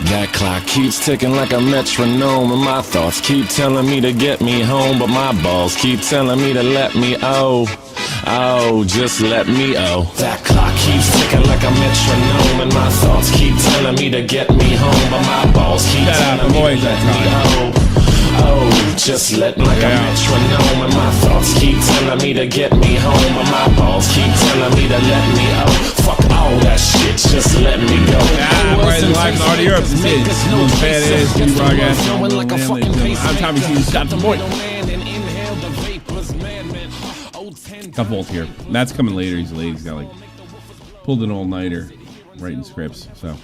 That clock keeps ticking like a metronome, and my thoughts keep telling me to get me home, but my balls keep telling me to let me just let me That clock keeps ticking like a metronome, and my thoughts keep telling me to get me home, but my balls keep telling me to let me just let like a metronome, and my thoughts keep telling me to get me home, and my balls keep telling me to let me fuck all that shit, just let me go. Live audio up to me. I'm Tommy C. Stop the boy. Got Volt here. Matt's coming later. He's late. He's got like pulled an all-nighter writing scripts. So,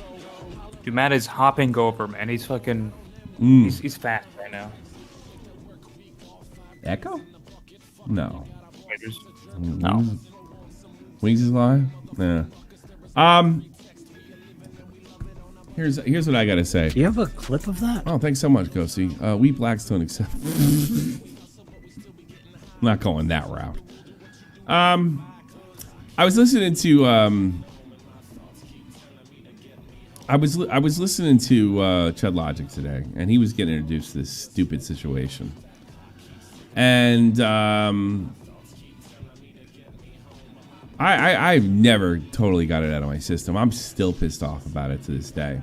dude, Matt is hopping over, man. He's fucking. He's fast right now. Echo? No. No. Wings is live? Yeah. Here's what I gotta say. Do you have a clip of that? Oh, thanks so much, Ghosty. We blacks don't accept. Not going that route. I was listening to I was listening to Chud Logic today, and he was getting introduced to this stupid situation. And I've never totally got it out of my system. I'm still pissed off about it to this day.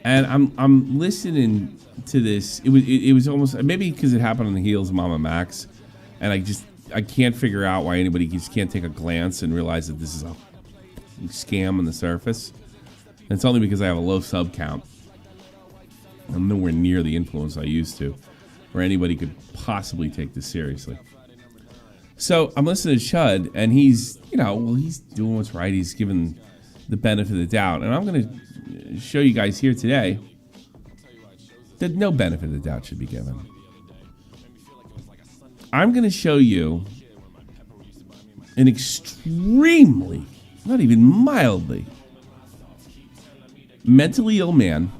And I'm listening to this. It was almost, maybe because it happened on the heels of Mama Max, and I can't figure out why anybody just can't take a glance and realize that this is a scam on the surface. And it's only because I have a low sub count. I'm nowhere near the influence I used to, where anybody could possibly take this seriously. So I'm listening to Chud, and he's doing what's right. He's given the benefit of the doubt. And I'm going to show you guys here today that no benefit of the doubt should be given. I'm going to show you an extremely, not even mildly, mentally ill man,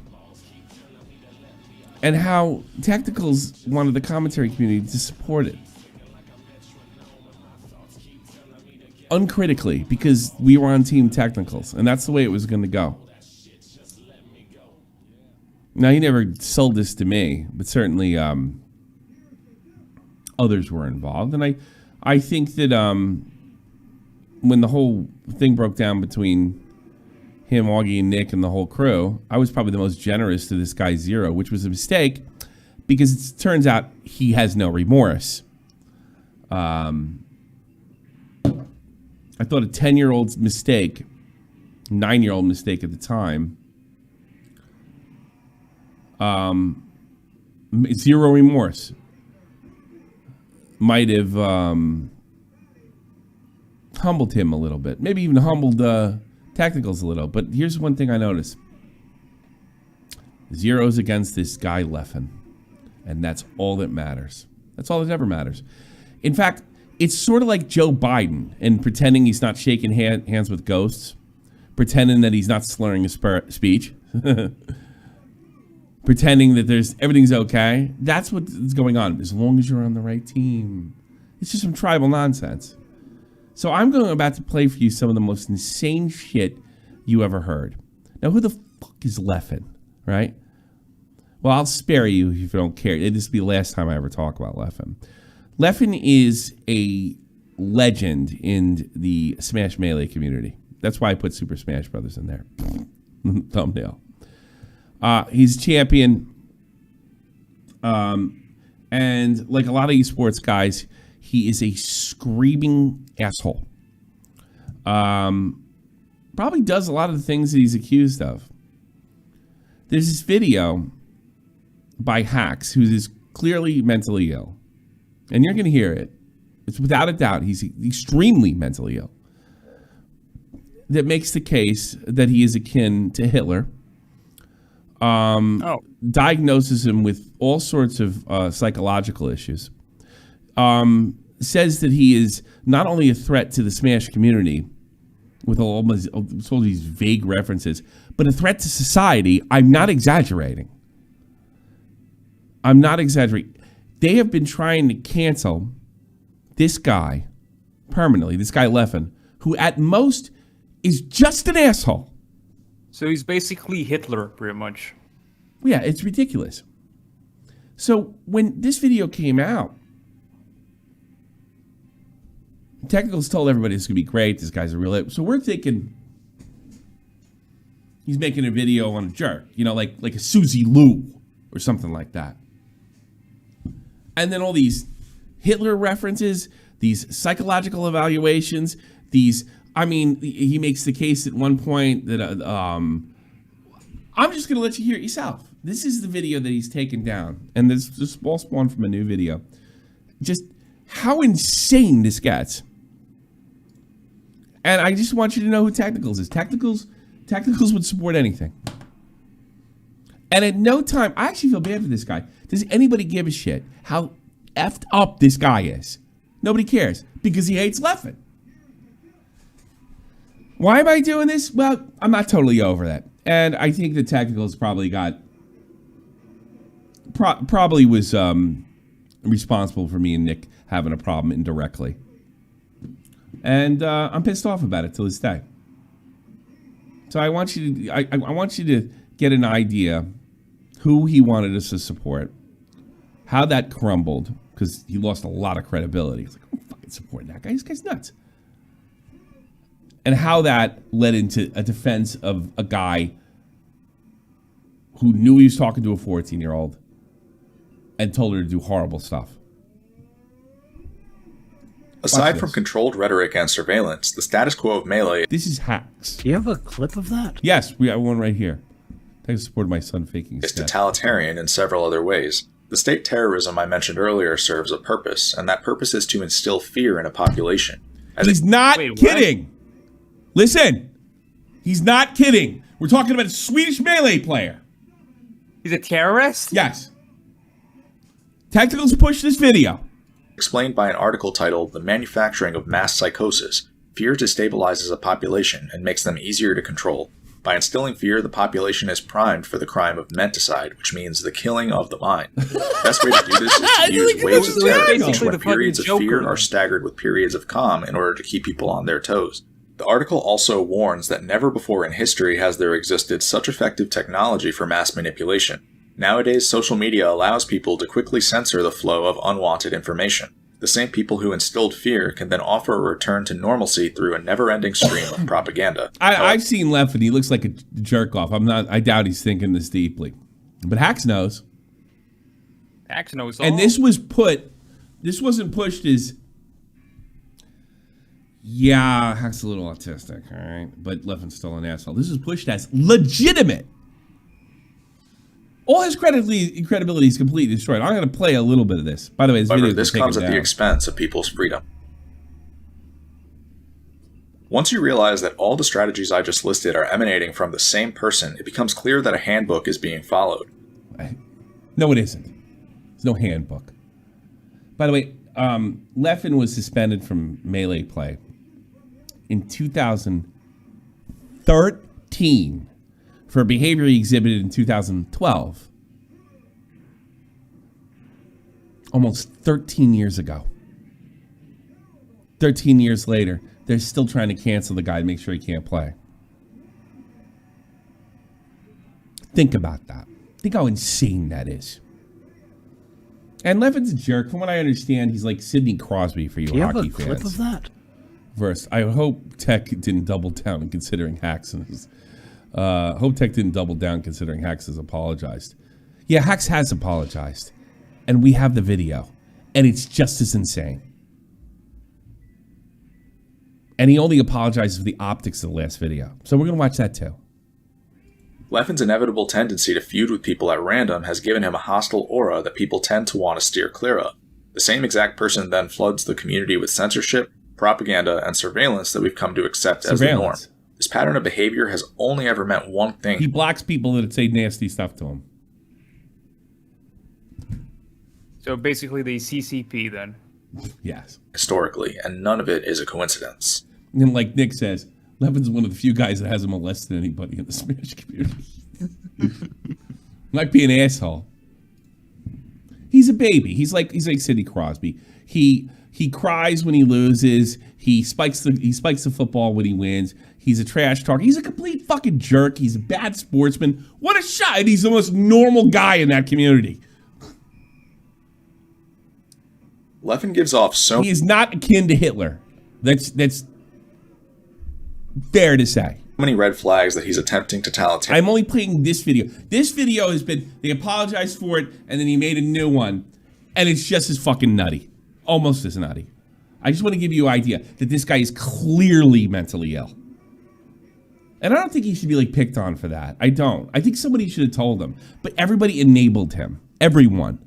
and how Technicals wanted the commentary community to support it. Uncritically, because we were on Team Technicals, and that's the way it was going to go. Now, he never sold this to me, but certainly others were involved. And I think that when the whole thing broke down between him, Augie, and Nick, and the whole crew, I was probably the most generous to this guy Zero, which was a mistake because it turns out he has no remorse. I thought a 10-year-old's mistake, 9-year-old mistake at the time, zero remorse, might have humbled him a little bit. Maybe even humbled Technicals a little. But here's one thing I noticed. Zero's against this guy Leffen. And that's all that matters. That's all that ever matters. In fact, it's sort of like Joe Biden and pretending he's not shaking hands with ghosts, pretending that he's not slurring his speech, pretending that everything's okay. That's what's going on, as long as you're on the right team. It's just some tribal nonsense. So I'm about to play for you some of the most insane shit you ever heard. Now, who the fuck is Leffen, right? Well, I'll spare you if you don't care. This will be the last time I ever talk about Leffen. Leffen is a legend in the Smash Melee community. That's why I put Super Smash Brothers in there. Thumbnail. He's a champion. And like a lot of esports guys, he is a screaming asshole. Probably does a lot of the things that he's accused of. There's this video by Hax, who is clearly mentally ill. And you're going to hear it. It's without a doubt, he's extremely mentally ill. That makes the case that he is akin to Hitler. Diagnoses him with all sorts of psychological issues. Says that he is not only a threat to the Smash community, with all these vague references, but a threat to society. I'm not exaggerating. They have been trying to cancel this guy permanently, this guy Leffen, who at most is just an asshole. So he's basically Hitler, pretty much. Yeah, it's ridiculous. So when this video came out, Technicals told everybody it's going to be great. This guy's a real... So we're thinking he's making a video on a jerk, like a Susie Lou or something like that. And then all these Hitler references, these psychological evaluations, he makes the case at one point that I'm just going to let you hear it yourself. This is the video that he's taken down. And this all spawned from a new video. Just how insane this gets. And I just want you to know who Technicals is. Technicals would support anything. And at no time, I actually feel bad for this guy. Does anybody give a shit how effed up this guy is? Nobody cares because he hates Leffen. Why am I doing this? Well, I'm not totally over that. And I think the Technicals probably was responsible for me and Nick having a problem indirectly. And I'm pissed off about it till this day. So I want you to get an idea who he wanted us to support, how that crumbled, because he lost a lot of credibility. He's like, I'm fucking supporting that guy. This guy's nuts. And how that led into a defense of a guy who knew he was talking to a 14-year-old and told her to do horrible stuff. Aside from controlled rhetoric and surveillance, the status quo of Melee... This is Hax. Do you have a clip of that? Yes, we have one right here. I supported my son faking is totalitarian in several other ways. The state terrorism I mentioned earlier serves a purpose, and that purpose is to instill fear in a population. He's not kidding. Listen, he's not kidding. We're talking about a Swedish Melee player. He's a terrorist? Yes. Technicals push this video. Explained by an article titled The Manufacturing of Mass Psychosis, fear destabilizes a population and makes them easier to control. By instilling fear, the population is primed for the crime of menticide, which means the killing of the mind. The best way to do this is to use waves of terror, in which when periods of fear are staggered with periods of calm in order to keep people on their toes. The article also warns that never before in history has there existed such effective technology for mass manipulation. Nowadays, social media allows people to quickly censor the flow of unwanted information. The same people who instilled fear can then offer a return to normalcy through a never-ending stream of propaganda. I've seen Leffen. He looks like a jerk-off. I doubt he's thinking this deeply. But Hax knows. Hax knows all. And this wasn't pushed as... Yeah, Hack's a little autistic, all right? But Leffen's still an asshole. This is pushed as legitimate. All his credibility is completely destroyed. I'm going to play a little bit of this. By the way, this comes at the expense of people's freedom. Once you realize that all the strategies I just listed are emanating from the same person, it becomes clear that a handbook is being followed. No, it isn't. There's no handbook. By the way, Leffen was suspended from Melee play in 2013 for behavior he exhibited in 2012. Almost 13 years ago. 13 years later, they're still trying to cancel the guy to make sure he can't play. Think about that. Think how insane that is. And Leffen's a jerk. From what I understand, he's like Sidney Crosby for you hockey fans. Do you have a clip of that? First, I hope Tech didn't double down in considering Hax and his... Hope Tech didn't double down considering Hax has apologized. Yeah, Hax has apologized. And we have the video. And it's just as insane. And he only apologizes for the optics of the last video. So we're going to watch that too. Leffen's inevitable tendency to feud with people at random has given him a hostile aura that people tend to want to steer clear of. The same exact person then floods the community with censorship, propaganda, and surveillance that we've come to accept as the norm. This pattern of behavior has only ever meant one thing. He blocks people that say nasty stuff to him. So basically the CCP then. Yes. Historically, and none of it is a coincidence. And like Nick says, Leffen's one of the few guys that hasn't molested anybody in the Smash community. Might be an asshole. He's a baby. He's like Sidney Crosby. He He cries when he loses. He spikes the football when he wins. He's a trash talker. He's a complete fucking jerk. He's a bad sportsman. What a shot! And he's the most normal guy in that community. Leffen gives off so He is not akin to Hitler. That's fair to say. many red flags that he's attempting totalitarianism. I'm only playing this video. This video has been, they apologized for it, and then he made a new one, and it's just as fucking nutty. Almost as nutty. I just want to give you an idea that this guy is clearly mentally ill. And I don't think he should be, like, picked on for that. I don't. I think somebody should have told him. But everybody enabled him. Everyone.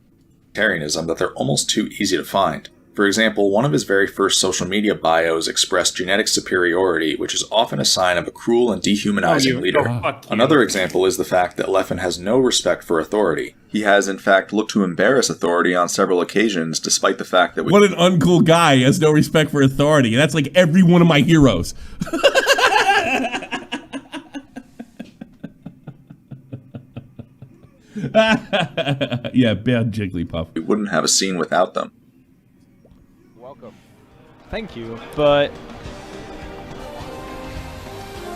That they're almost too easy to find. For example, one of his very first social media bios expressed genetic superiority, which is often a sign of a cruel and dehumanizing leader. Another example is the fact that Leffen has no respect for authority. He has, in fact, looked to embarrass authority on several occasions, despite the fact that What an uncool guy. He has no respect for authority. That's like every one of my heroes. Yeah, bad Jigglypuff. we wouldn't have a scene without them. Welcome. Thank you, but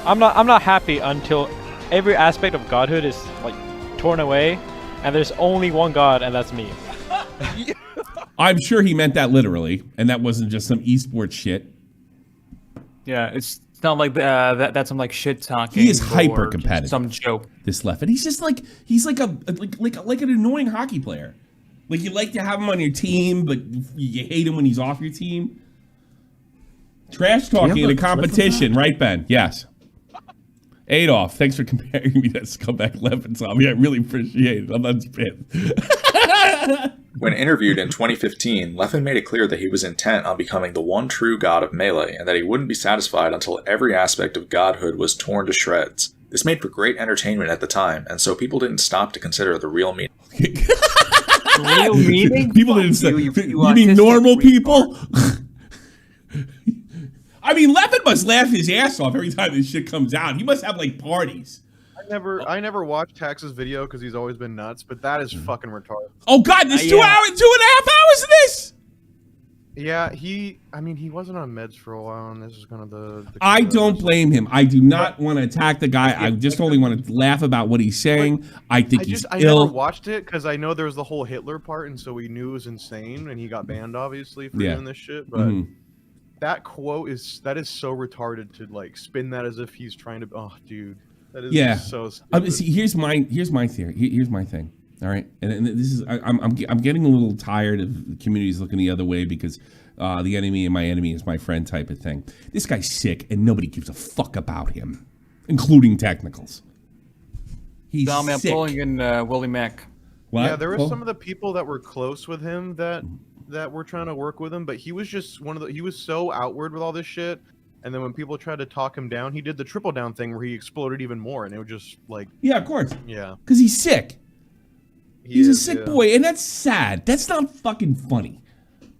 I'm not happy until every aspect of godhood is like torn away, and there's only one god, and that's me. I'm sure he meant that literally, and that wasn't just some esports shit. Yeah, it's not like that's some like shit talking. He is or hyper competitive. Some joke. This Leffen, he's just like he's like an annoying hockey player. Like you like to have him on your team, but you hate him when he's off your team. Trash talking in a competition, right, Ben? Yes. Adolf, thanks for comparing me to that scumbag Leffen zombie. I really appreciate it. I'm not spit. When interviewed in 2015, Leffen made it clear that he was intent on becoming the one true god of Melee, and that he wouldn't be satisfied until every aspect of godhood was torn to shreds. This made for great entertainment at the time, and so people didn't stop to consider the real meaning. Real meaning? People didn't say. You mean normal people? I mean, Leffen must laugh his ass off every time this shit comes out. He must have like parties. I never watched Hax's video because he's always been nuts, but that is fucking retarded. Oh God, there's 2.5 hours of this. Yeah, he wasn't on meds for a while, and this is kind of the I don't blame him. I do not want to attack the guy. I just only want to laugh about what he's saying. I think he's ill. I never watched it because I know there was the whole Hitler part, and so we knew it was insane, and he got banned obviously for doing this shit. But that quote is so retarded to like spin that as if he's trying to. Oh, dude. That is so stupid. See, here's my theory. Here's my thing. All right, and this is I'm getting a little tired of communities looking the other way because the enemy and my enemy is my friend type of thing. This guy's sick, and nobody gives a fuck about him, including Technicals. He's sick. Pulling in Willie Mack. What? Yeah, there were some of the people that were close with him that were trying to work with him, but he was just he was so outward with all this shit. And then when people tried to talk him down, he did the triple down thing where he exploded even more, and it was just like... Yeah, of course. Yeah. Because he's sick. He's a sick boy, and that's sad. That's not fucking funny.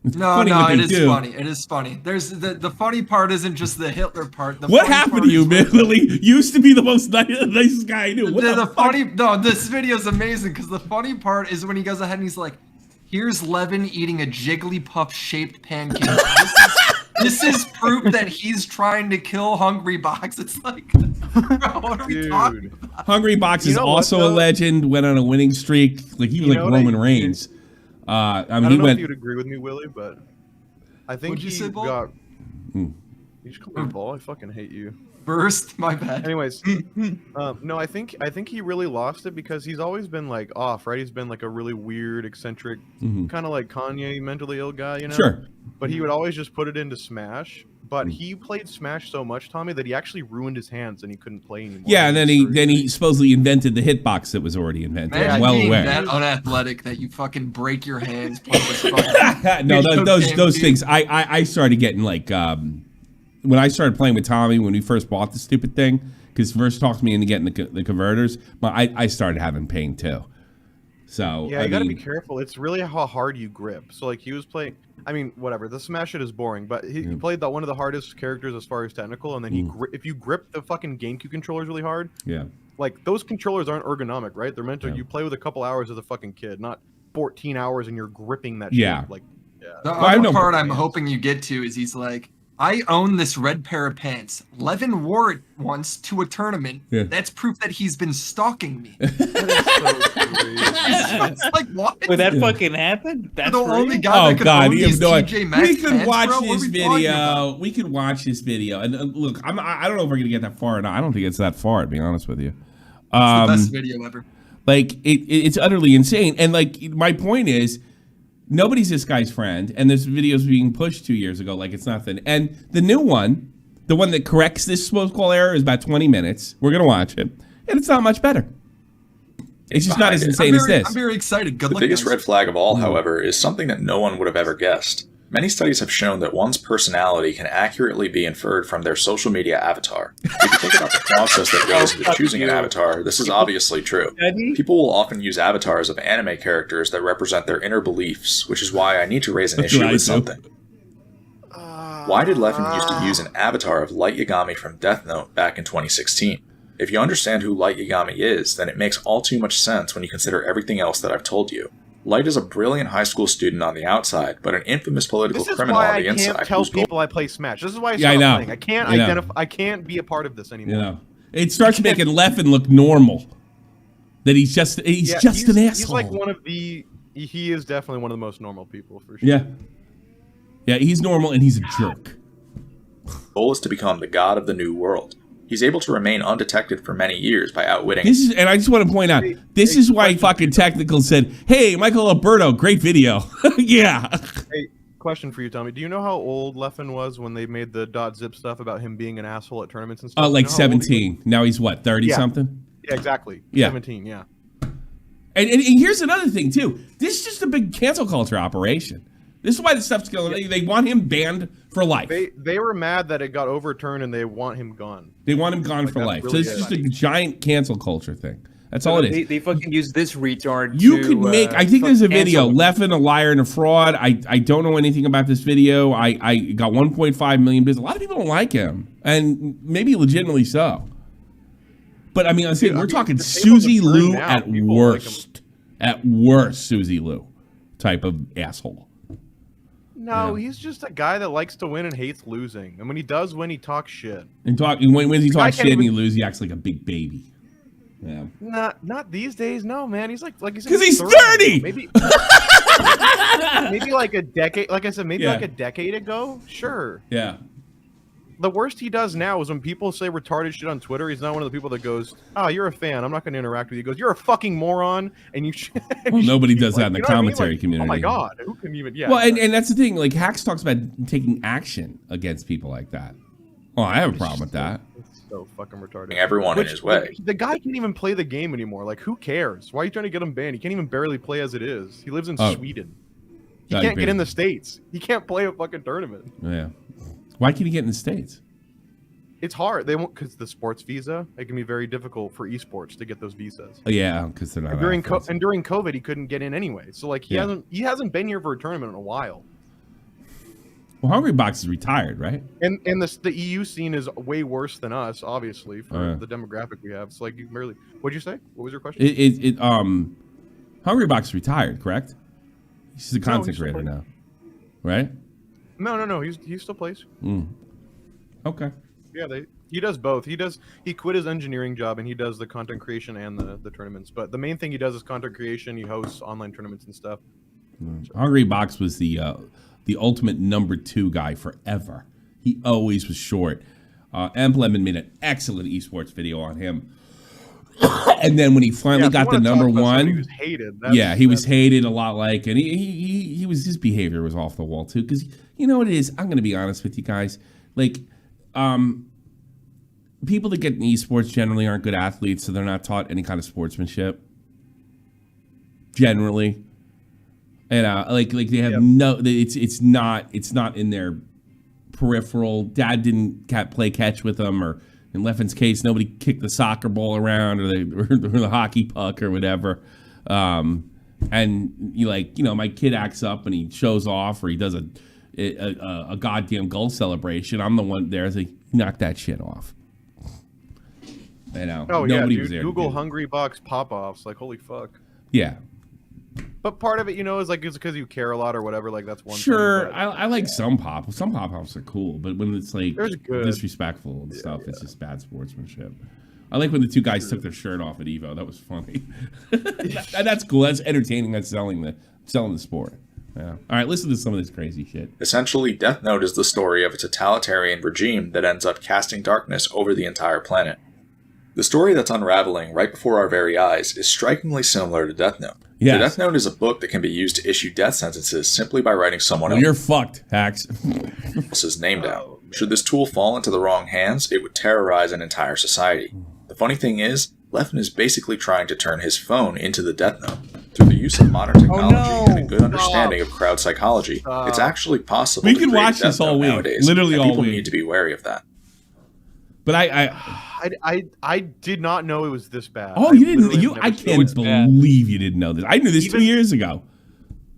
No, it is funny. It is funny. There's the funny part isn't just the Hitler part. What happened to you, man? Lily used to be the most nicest guy I knew. What the fuck? This video is amazing because the funny part is when he goes ahead and he's like, "Here's Leffen eating a Jigglypuff shaped pancake." This is proof that he's trying to kill Hungry Box. It's like, bro, what are we talking about? Hungry Box is also a legend. Went on a winning streak. Like he was like Roman Reigns. I don't know if you'd agree with me, Willie, but I think he got. You just call me Ball. I fucking hate you. Burst, my bad. Anyways, no, I think he really lost it because he's always been like off, right? He's been like a really weird, eccentric, kind of like Kanye, mentally ill guy, you know? Sure. But he would always just put it into Smash. But he played Smash so much, Tommy, that he actually ruined his hands and he couldn't play anymore. Yeah, and then he supposedly invented the hitbox that was already invented. Man, I'm well aware. That unathletic that you fucking break your hands. No, those things. I started getting like when I started playing with Tommy when we first bought the stupid thing, because first talked me into getting the converters, but I started having pain too. So yeah, you gotta be careful. It's really how hard you grip. So like he was playing. I mean, whatever. The Smash shit is boring, but he played one of the hardest characters as far as technical, and then if you grip the fucking GameCube controllers really hard, like those controllers aren't ergonomic, right? They're meant to you play with a couple hours as a fucking kid, not 14 hours and you're gripping that shit. Like, The other part I'm hoping you get to is he's like, I own this red pair of pants. Levin wore it once to a tournament. Yeah. That's proof that he's been stalking me. It's like, what? Would that fucking happen? That's the only guy that could own these TJ Maxx We could pants, watch bro? this video. We could watch this video. And look, I don't know if we're gonna get that far or not. I don't think it's that far, to be honest with you. It's the best video ever. Like it's utterly insane. And like my point is, nobody's this guy's friend, and this video's being pushed 2 years ago like it's nothing. And the new one, the one that corrects this supposed call error, is about 20 minutes. We're gonna watch it, and it's not much better. It's just not as insane as this. I'm very excited. Good luck, The biggest guys. red flag of all, however, is something that no one would have ever guessed. Many studies have shown that one's personality can accurately be inferred from their social media avatar. If you think about the process that goes into choosing an avatar, this is obviously true. People will often use avatars of anime characters that represent their inner beliefs, which is why I need to raise an issue with something. Why did Leffen used to use an avatar of Light Yagami from Death Note back in 2016? If you understand who Light Yagami is, then it makes all too much sense when you consider everything else that I've told you. Light is a brilliant high school student on the outside, but an infamous political criminal on the inside. This is why I can't tell people I play Smash. This is why I stopped playing. I can't identify. I can't be a part of this anymore. You know, it starts making Leffen look normal. That he's just an asshole. He's like one of the. He is definitely one of the most normal people for sure. Yeah, he's normal and he's a jerk. The goal is to become the god of the new world. He's able to remain undetected for many years by outwitting. And I just want to point out, this is why fucking Technical said, "Hey, Michael Alberto, great video." Yeah. Hey, question for you, Tommy. Do you know how old Leffen was when they made the .zip stuff about him being an asshole at tournaments and stuff? Oh, like 17. Now he's what, 30 something? Yeah, exactly. Yeah. 17. Yeah. And here's another thing too. This is just a big cancel culture operation. This is why this stuff's going. Yeah. They want him banned for life. They were mad that it got overturned and they want him gone. They want him gone for life. Really so it's just a giant cancel culture thing. That's all it is. They fucking use this retard. You could make. I think there's a video. Leffen, a liar and a fraud. I don't know anything about this video. I got 1.5 million views. A lot of people don't like him, and maybe legitimately so. But I mean, we're talking Susie Liu at worst. At worst, Susie Liu type of asshole. No, he's just a guy that likes to win and hates losing. And when he does win, he talks shit. And when he talks shit and he loses, he acts like a big baby. Yeah. Not these days. No, man. He's like you said. Because he's 30. Maybe like a decade. Like I said, maybe like a decade ago. Sure. Yeah. The worst he does now is when people say retarded shit on Twitter, he's not one of the people that goes, "Oh, you're a fan. I'm not going to interact with you." He goes, "You're a fucking moron," and you. Well, nobody does that in the commentary community. Oh my god, who can even? Yeah. Well, and that's the thing. Like Hax talks about taking action against people like that. Well, I have a problem with that. It's so fucking retarded. Everyone in his way. The guy can't even play the game anymore. Like, who cares? Why are you trying to get him banned? He can't even barely play as it is. He lives in Sweden. He can't get in the States. He can't play a fucking tournament. Yeah. Why can't he get in the States? It's hard. They won't, because the sports visa. It can be very difficult for esports to get those visas. Oh, yeah, because they're not. And during COVID, he couldn't get in anyway. So like he hasn't been here for a tournament in a while. Well, Hungrybox is retired, right? And the EU scene is way worse than us, obviously, for the demographic we have. It's like you barely. What'd you say? What was your question? Hungrybox is retired, correct? He's a content creator now, right? No. He still plays. Okay. Yeah, he does both. He quit his engineering job and he does the content creation and the tournaments. But the main thing he does is content creation. He hosts online tournaments and stuff. Hungrybox was the ultimate number 2 guy forever. He always was short. Lemon made an excellent esports video on him. And then when he finally got the number 1, he was hated. He was hated a lot. Like, and he was, his behavior was off the wall too. Because you know what it is. I'm going to be honest with you guys. Like, people that get in esports generally aren't good athletes, so they're not taught any kind of sportsmanship. Generally, and like they have it's not in their peripheral. Dad didn't play catch with them, or in Leffen's case, nobody kicked the soccer ball around or the hockey puck or whatever. And my kid acts up and he shows off, or he does a goddamn goal celebration. I'm the one there. So knock that shit off. You know. Oh, nobody was there. Google Hungrybox pop-offs. Like, holy fuck. Yeah. But part of it, is like it's because you care a lot or whatever. Like that's one. Sure, thing, I like some pop. Some pop ups are cool, but when it's like good. disrespectful and stuff, it's just bad sportsmanship. I like when the two guys took their shirt off at Evo. That was funny. That's cool. That's entertaining. That's selling the sport. Yeah. All right, listen to some of this crazy shit. Essentially, Death Note is the story of a totalitarian regime that ends up casting darkness over the entire planet. The story that's unraveling right before our very eyes is strikingly similar to Death Note. Yes. The Death Note is a book that can be used to issue death sentences simply by writing someone You're fucked, Hax. else's name down. Should this tool fall into the wrong hands, it would terrorize an entire society. The funny thing is, Leffen is basically trying to turn his phone into the Death Note. Through the use of modern technology and a good understanding of crowd psychology, it's actually possible We to can create watch a Death this all Note week. nowadays, Literally and all people week. need to be wary of that. But I did not know it was this bad. Oh, you didn't? I can't believe you didn't know this. I knew this 2 years ago.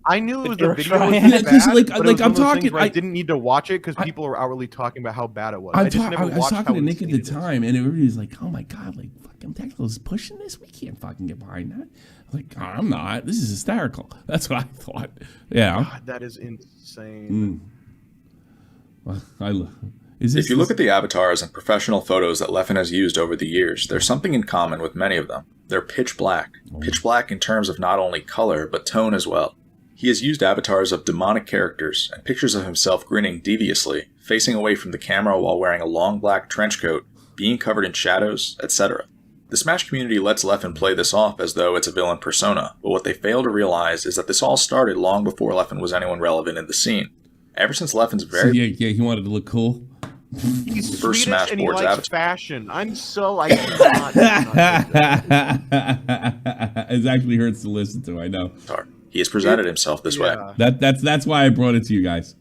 I knew it was the video trying. was bad, like but it was one I'm of those talking. things where I didn't need to watch it because people were outwardly talking about how bad it was. I just never was watched talking how to Nick at the insane it is. time, and everybody was like, "Oh my god, like fucking Technicals is pushing this. We can't fucking get behind that." I'm like, oh, I'm not. This is hysterical. That's what I thought. Yeah. God, that is insane. Well, If you look at the avatars and professional photos that Leffen has used over the years, there's something in common with many of them. They're pitch black. Pitch black in terms of not only color, but tone as well. He has used avatars of demonic characters and pictures of himself grinning deviously, facing away from the camera while wearing a long black trench coat, being covered in shadows, etc. The Smash community lets Leffen play this off as though it's a villain persona, but what they fail to realize is that this all started long before Leffen was anyone relevant in the scene. Ever since Leffen's very he wanted to look cool. He's First Swedish Smash and he Board's likes avatar. fashion. I'm so like. It actually hurts to listen to. I know. He has presented himself this way. That's why I brought it to you guys.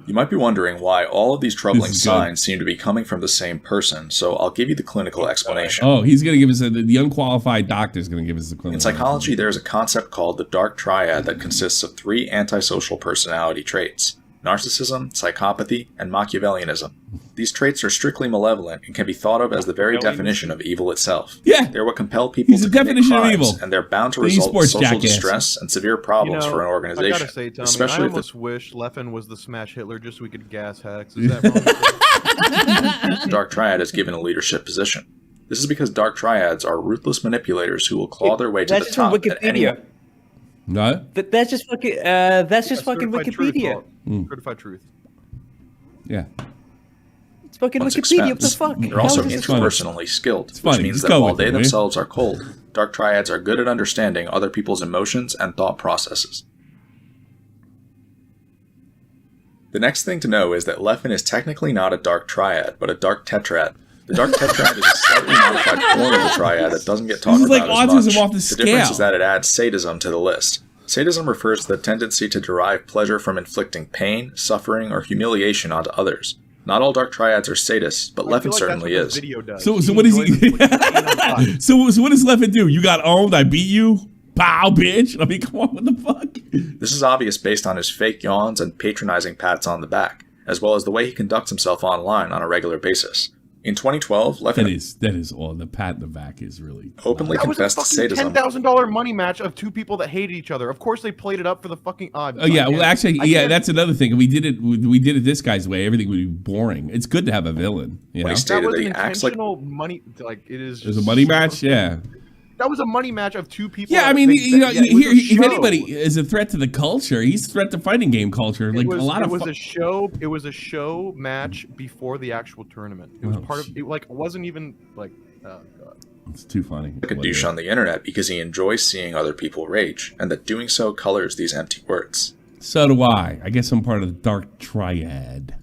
You might be wondering why all of these troubling This is good. signs seem to be coming from the same person, so I'll give you the clinical explanation. Oh, he's going to give us the unqualified doctor is going to give us the clinical. In psychology, there is a concept called the dark triad that consists of 3 antisocial personality traits: narcissism, psychopathy, and Machiavellianism. These traits are strictly malevolent and can be thought of as the very definition of evil itself. Yeah. They're what compel people He's to the commit definition of crimes, evil. and they're bound to The result in esports social jackass. distress and severe problems for an I organization. gotta say, Tommy, especially I if the almost wish Leffen was the Smash Hitler just so we could gas Hax. Is that wrong? Dark Triad is given a leadership position. This is because Dark Triads are ruthless manipulators who will claw their way to the That's just from top at any Wikipedia. No? That's just fucking. That's just fucking Certified truth, Wikipedia. Paul. Certified truth. Yeah. It's fucking Once Wikipedia. What the expense. fuck? They're also How is this- interpersonally skilled, funny. which means Just that go while with they it, will you? themselves are cold, Dark Triads are good at understanding other people's emotions and thought processes. The next thing to know is that Leffen is technically not a Dark Triad, but a Dark Tetrad. The Dark Tetrad is a slightly modified form of the Triad that doesn't get talked This is like about as autism much. off the The scale. difference is that it adds sadism to the list. Sadism refers to the tendency to derive pleasure from inflicting pain, suffering, or humiliation onto others. Not all Dark Triads are sadists, but I feel Leffen like certainly that's what is. this video does. So what does he? enjoys inflicting pain on others. so what does Leffen do? You got owned. I beat you. Pow, bitch. I mean, come on. What the fuck? This is obvious based on his fake yawns and patronizing pats on the back, as well as the way he conducts himself online on a regular basis. In 2012, Leffen That is all. The pat in the back is really openly That was a confessed to fucking sadism. $10,000 money match of 2 people that hated each other. Of course, they played it up for the fucking. Oh yeah, well actually, that's another thing. We did it this guy's way. Everything would be boring. It's good to have a villain. You know? When he That stated was that an he acts like intentional money. Like it is. There's a just money so- match. Yeah. That was a money match of 2 people. Yeah, I mean, it was here, a if show. anybody is a threat to the culture, he's a threat to fighting game culture. Like it was, a lot it of was a show. It was a show match before the actual tournament. It was Oh, part of. It like wasn't even like. Oh god. It's too funny. a douche on the internet because he enjoys seeing other people rage, and that doing so colors these empty words. So do I. I guess I'm part of the Dark Triad.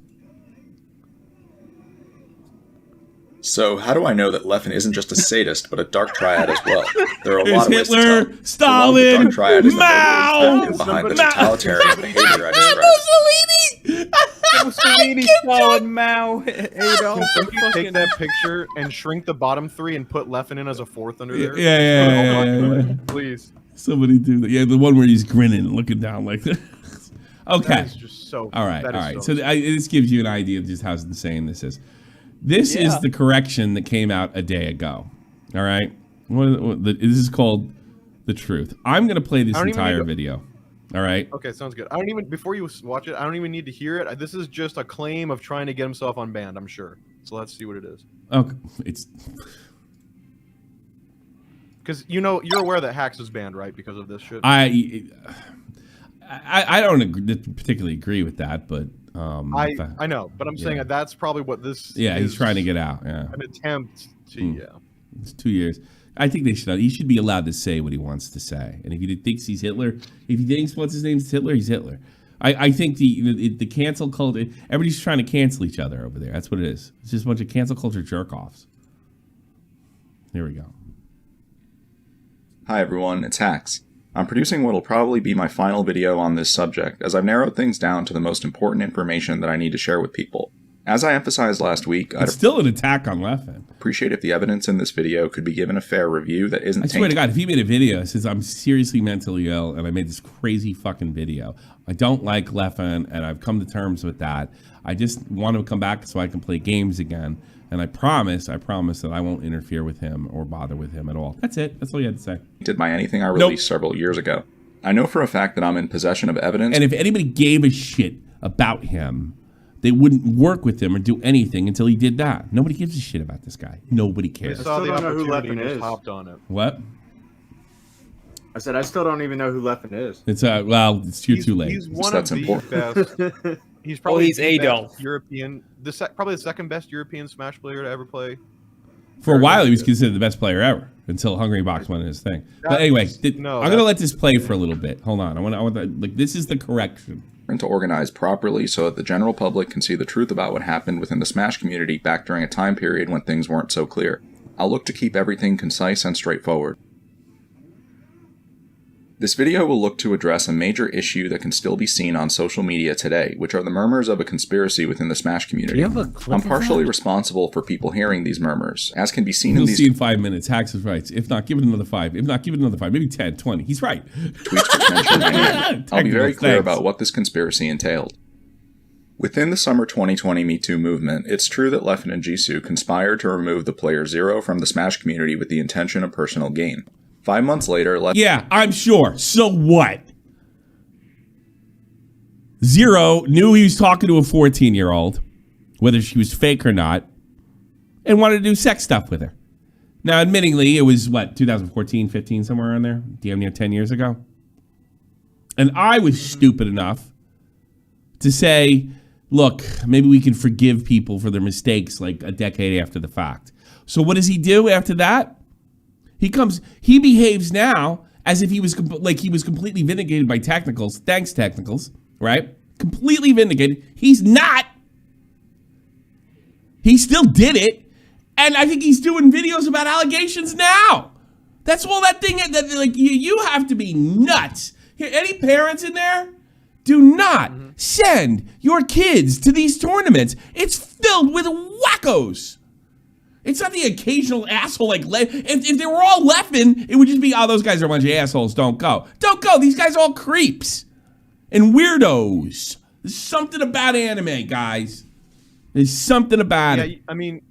So how do I know that Leffen isn't just a sadist, but a Dark Triad as well? There are a There's lot of ways to Hitler, tell. Stalin, The Dark Triad is the Mao, motivating factor behind the totalitarian behavior I described. Mussolini, Stalin, Mao, Adolf. Can somebody take that picture and shrink the bottom 3 and put Leffen in as a 4th under there? Yeah. Please. Somebody do that. Yeah, the one where he's grinning, looking down like that. Okay. That is just so. All right. that All is right. so- So this gives you an idea of just how insane this is. This is the correction that came out a day ago. All right. This is called the truth. I'm going to play this I don't even entire need to- video. All right. Okay, sounds good. I don't even before you watch it. I don't even need to hear it. This is just a claim of trying to get himself unbanned. I'm sure. So let's see what it is. Okay. It's Because you're aware that Hax is banned, right? Because of this shit. I don't particularly agree with that, but I know, but I'm saying that that's probably what this. Yeah, he's is, trying to get out. Yeah, an attempt to. It's 2 years. I think he should be allowed to say what he wants to say. And if he thinks he's Hitler, if he thinks what's his name is Hitler, he's Hitler. I think the cancel culture, everybody's trying to cancel each other over there. That's what it is. It's just a bunch of cancel culture jerk-offs. Here we go. Hi everyone, it's Hax. I'm producing what will probably be my final video on this subject, as I've narrowed things down to the most important information that I need to share with people. As I emphasized last week, It's still an attack on Leffen. appreciate if the evidence in this video could be given a fair review that isn't I swear to tainted. God, if he made a video that says I'm seriously mentally ill and I made this crazy fucking video, I don't like Leffen and I've come to terms with that. I just want to come back so I can play games again. And I promise that I won't interfere with him or bother with him at all. That's it. That's all you had to say. Tainted by anything I released several years ago. I know for a fact that I'm in possession of evidence. And if anybody gave a shit about him, they wouldn't work with him or do anything until he did that. Nobody gives a shit about this guy. Nobody I cares. saw the don't know who opportunity and Leffen just is. hopped on it. What? I said I still don't even know who Leffen is. It's you're too late. He's one That's of the important. best. He's probably he's the Adolf. best European. Probably the second best European Smash player to ever play. For a while, he was considered the best player ever until Hungry Box went in his thing. But anyway, I'm gonna let this play for a little bit. Hold on, I want this is the correction. To organize properly so that the general public can see the truth about what happened within the Smash community back during a time period when things weren't so clear. I'll look to keep everything concise and straightforward. This video will look to address a major issue that can still be seen on social media today, which are the murmurs of a conspiracy within the Smash community. I'm partially responsible for people hearing these murmurs, as can be seen You'll in these see in 5 minutes. Hax is right. If not, give it another 5. If not, give it another 5. Maybe 10, 20. He's right. tweets which mention my name. I'll be very clear Thanks. about what this conspiracy entailed. Within the summer 2020 MeToo movement, it's true that Leffen and Jisoo conspired to remove the player Zero from the Smash community with the intention of personal gain. 5 months later, Yeah, I'm sure. So what? Zero knew he was talking to a 14-year-old, whether she was fake or not, and wanted to do sex stuff with her. Now, admittingly, it was, 2014, 15, somewhere around there? Damn near 10 years ago. And I was stupid enough to say, look, maybe we can forgive people for their mistakes like a decade after the fact. So what does he do after that? He behaves now as if he was completely vindicated by Technicals. Thanks, Technicals, right? Completely vindicated. He's not. He still did it, and I think he's doing videos about allegations now. That's all that thing. You have to be nuts. Here, any parents in there? Do not send your kids to these tournaments. It's filled with wackos. It's not the occasional asshole like if they were all Leffen, it would just be, those guys are a bunch of assholes. Don't go. Don't go. These guys are all creeps and weirdos. There's something about anime, guys. There's something about it. I mean,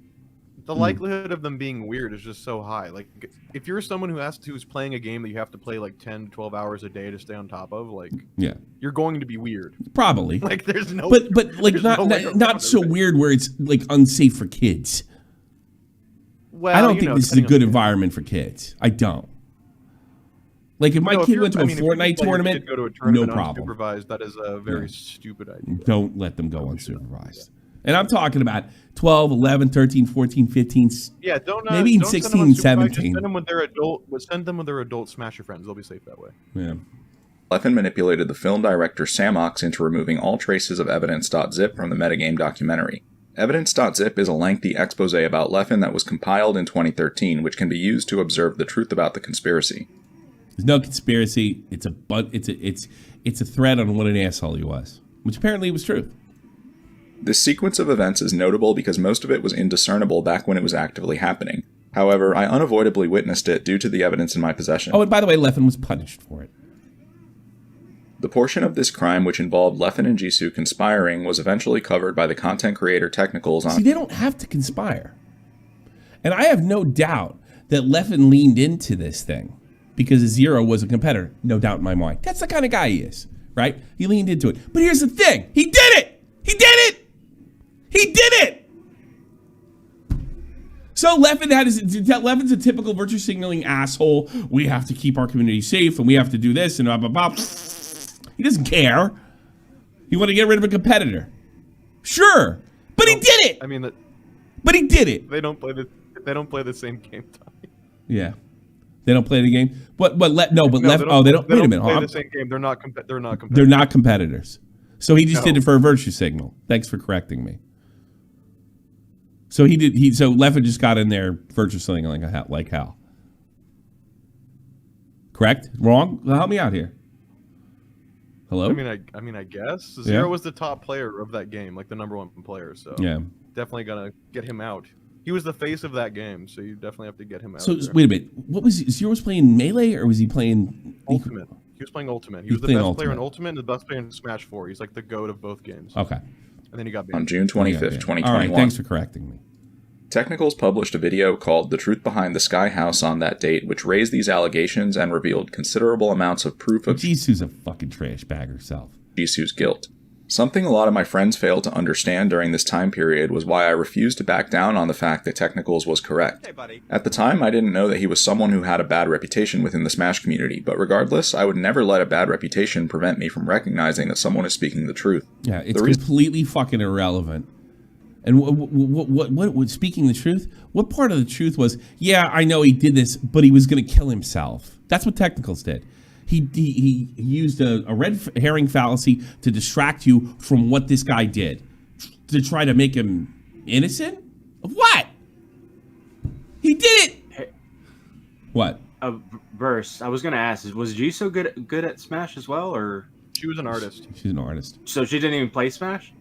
the likelihood of them being weird is just so high. Like, if you're someone who's playing a game that you have to play like 10 to 12 hours a day to stay on top of, you're going to be weird. Probably. Like, there's no. But like not so weird where it's like unsafe for kids. Well, I don't think this is a good environment for kids. I don't. Like if my kid went to a Fortnite tournament, go to a tournament no problem. Unsupervised, that is a very stupid idea. Don't let them go unsupervised. And I'm talking about 12, 11, 13, 14, 15. Yeah, don't maybe don't 16 send them and unsupervised, 17. Just send them when they're adult. Send them when they're adult. Smash your friends. They'll be safe that way. Yeah. Leffen manipulated the film director Samox into removing all traces of Evidence.zip from the metagame documentary. Evidence.zip is a lengthy expose about Leffen that was compiled in 2013, which can be used to observe the truth about the conspiracy. There's no conspiracy. It's a thread on what an asshole he was, which apparently was true. This sequence of events is notable because most of it was indiscernible back when it was actively happening. However, I unavoidably witnessed it due to the evidence in my possession. Oh, and by the way, Leffen was punished for it. The portion of this crime which involved Leffen and Jisoo conspiring was eventually covered by the content creator Technicals on... See, they don't have to conspire. And I have no doubt that Leffen leaned into this thing. because Zero was a competitor. No doubt in my mind. That's the kind of guy he is, right? He leaned into it. But here's the thing. He did it. He did it. He did it. So Levin's a typical virtue signaling asshole. We have to keep our community safe, and we have to do this, and blah, blah, blah. He doesn't care. He want to get rid of a competitor. Sure. But he did it. I mean, but he did it. They don't play the same game, Tommy. Yeah. They don't play the game. They don't. Wait a minute. Play the same game. They're not competitors. They're not competitors. So he just did it for a virtue signal. Thanks for correcting me. So So Levin just got in there virtue signaling like hell. Correct? Wrong? Well, help me out here. Hello? I mean, I guess Zero was the top player of that game, like the number one player. So definitely gonna get him out. He was the face of that game, so you definitely have to get him out. So wait a minute, what was Zero was playing Melee or was he playing Ultimate? He was playing Ultimate. He was the best player in Ultimate and the best player in Smash 4. He's like the GOAT of both games. Okay. And then he got banned. On June 25th, 2021. All right, thanks for correcting me. Technicals published a video called The Truth Behind the Sky House on that date, which raised these allegations and revealed considerable amounts of proof of Jisoo's a fucking trash bag herself. Jisoo's guilt. Something a lot of my friends failed to understand during this time period was why I refused to back down on the fact that Technicals was correct. At the time, I didn't know that he was someone who had a bad reputation within the Smash community, but regardless, I would never let a bad reputation prevent me from recognizing that someone is speaking the truth. Yeah, it's completely fucking irrelevant. And what speaking the truth, what part of the truth was, yeah, I know he did this, but he was going to kill himself. That's what Technicals did. He used a red herring fallacy to distract you from what this guy did, to try to make him innocent of what? He did it. Hey, what? Verse. I was gonna ask: was Jisoo good at Smash as well, or she was an artist? She's an artist. So she didn't even play Smash.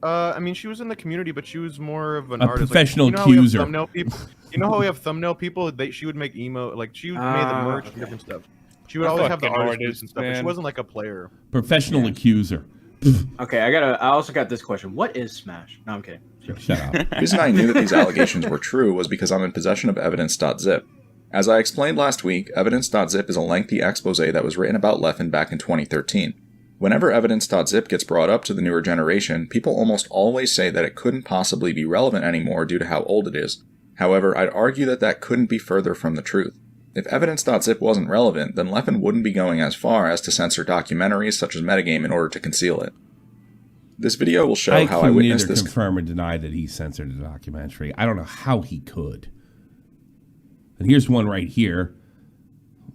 I mean, she was in the community, but she was more of an artist. Professional accuser. Thumbnail people. You know how we have thumbnail people? She would make emo, like she made the merch and different stuff. She would always have the artists and stuff, but she wasn't like a player. Professional accuser. Okay, I also got this question. What is Smash? No, I'm kidding. Sure. Shut up. The reason I knew that these allegations were true was because I'm in possession of Evidence.zip. As I explained last week, Evidence.zip is a lengthy expose that was written about Leffen back in 2013. Whenever Evidence.zip gets brought up to the newer generation, people almost always say that it couldn't possibly be relevant anymore due to how old it is. However, I'd argue that couldn't be further from the truth. If Evidence.zip wasn't relevant, then Leffen wouldn't be going as far as to censor documentaries such as Metagame in order to conceal it. This video will show how I witnessed this. I can neither confirm or deny that he censored a documentary. I don't know how he could. And here's one right here.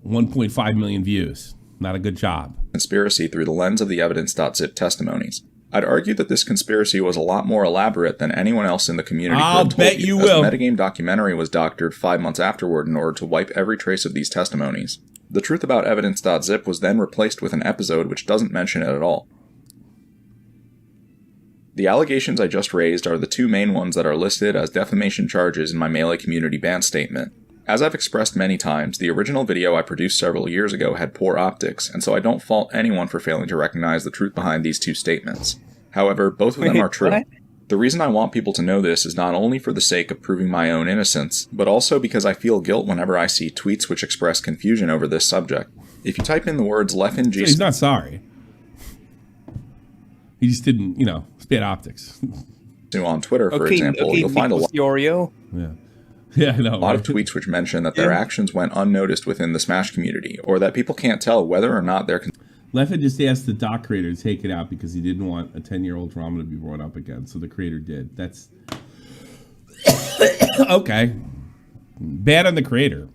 1.5 million views. Not a good job. Conspiracy through the lens of the Evidence.zip testimonies. I'd argue that this conspiracy was a lot more elaborate than anyone else in the community. I'll bet you will. The Metagame documentary was doctored 5 months afterward in order to wipe every trace of these testimonies. The truth about Evidence.zip was then replaced with an episode which doesn't mention it at all. The allegations I just raised are the two main ones that are listed as defamation charges in my Melee community ban statement. As I've expressed many times, the original video I produced several years ago had poor optics, and so I don't fault anyone for failing to recognize the truth behind these two statements. However, both of them are true. What? The reason I want people to know this is not only for the sake of proving my own innocence, but also because I feel guilt whenever I see tweets which express confusion over this subject. If you type in the words Leffen G... He's not sorry. He just didn't, spit optics. On Twitter, for example, you'll find a lot... Yeah, I know. A lot of tweets which mention that their actions went unnoticed within the Smash community, or that people can't tell whether or not they're... Leffen just asked the doc creator to take it out because he didn't want a 10-year-old drama to be brought up again, so the creator did. That's... okay. Bad on the creator.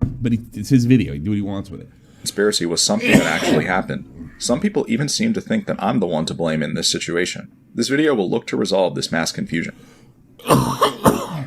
But it's his video. He can do what he wants with it. Conspiracy was something that actually happened. Some people even seem to think that I'm the one to blame in this situation. This video will look to resolve this mass confusion.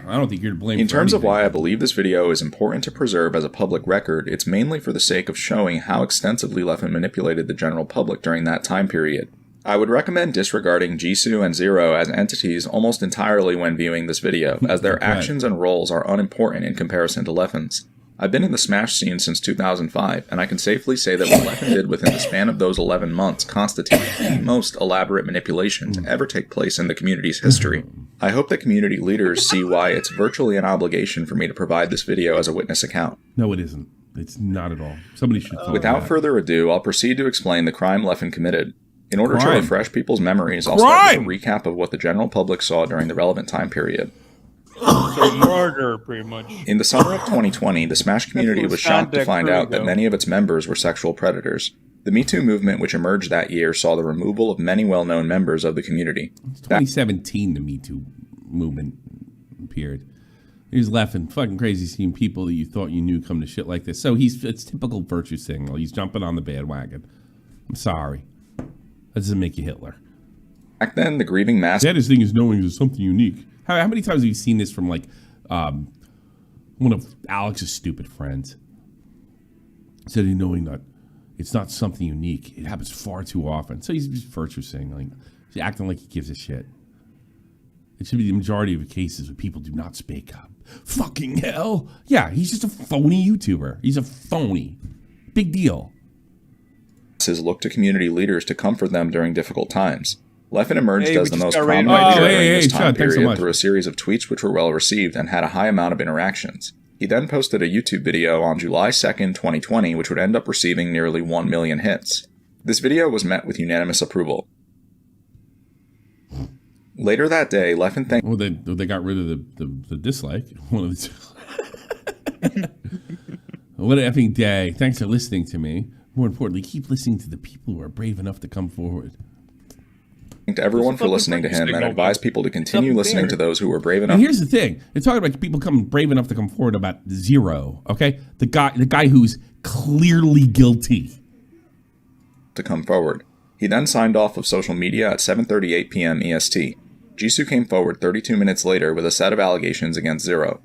I don't think you're to blame. In terms of why I believe this video is important to preserve as a public record, it's mainly for the sake of showing how extensively Leffen manipulated the general public during that time period. I would recommend disregarding Jisoo and Zero as entities almost entirely when viewing this video, as their actions and roles are unimportant in comparison to Leffen's. I've been in the Smash scene since 2005, and I can safely say that what Leffen did within the span of those 11 months constituted the most elaborate manipulation to ever take place in the community's history. I hope that community leaders see why it's virtually an obligation for me to provide this video as a witness account. No, it isn't. It's not at all. Somebody should. Without further ado, I'll proceed to explain the crime Leffen committed. In order to refresh people's memories, I'll start with a recap of what the general public saw during the relevant time period. Murder, pretty much. In the summer of 2020, the Smash community was shocked to find out that many of its members were sexual predators. The MeToo movement, which emerged that year, saw the removal of many well-known members of the community. It's 2017, the MeToo movement appeared. He's laughing, fucking crazy seeing people that you thought you knew come to shit like this. So it's typical virtue signal. He's jumping on the bandwagon. I'm sorry. That doesn't make you Hitler. Back then, the grieving mass... The saddest thing is knowing there's something unique. How many times have you seen this from, like, one of Alex's stupid friends? Instead of knowing that it's not something unique. It happens far too often. So he's just virtue signaling. He's acting like he gives a shit. It should be the majority of the cases where people do not speak up. Fucking hell. Yeah, he's just a phony YouTuber. He's a phony. Big deal. Look to community leaders to comfort them during difficult times. Leffen emerged as the most prominent figure during this time period through a series of tweets which were well received and had a high amount of interactions. He then posted a YouTube video on July 2nd, 2020, which would end up receiving nearly 1 million hits. This video was met with unanimous approval. Later that day, Leffen thanked... Well, they got rid of the dislike. One of the two. What an effing day. Thanks for listening to me. More importantly, keep listening to the people who are brave enough to come forward. Thanked everyone for listening to him and advised people to continue listening to those who were brave enough. And here's the thing. They're talking about people coming brave enough to come forward about Zero, okay? The guy who's clearly guilty. To come forward. He then signed off of social media at 7:38 p.m. EST. Jisoo came forward 32 minutes later with a set of allegations against Zero.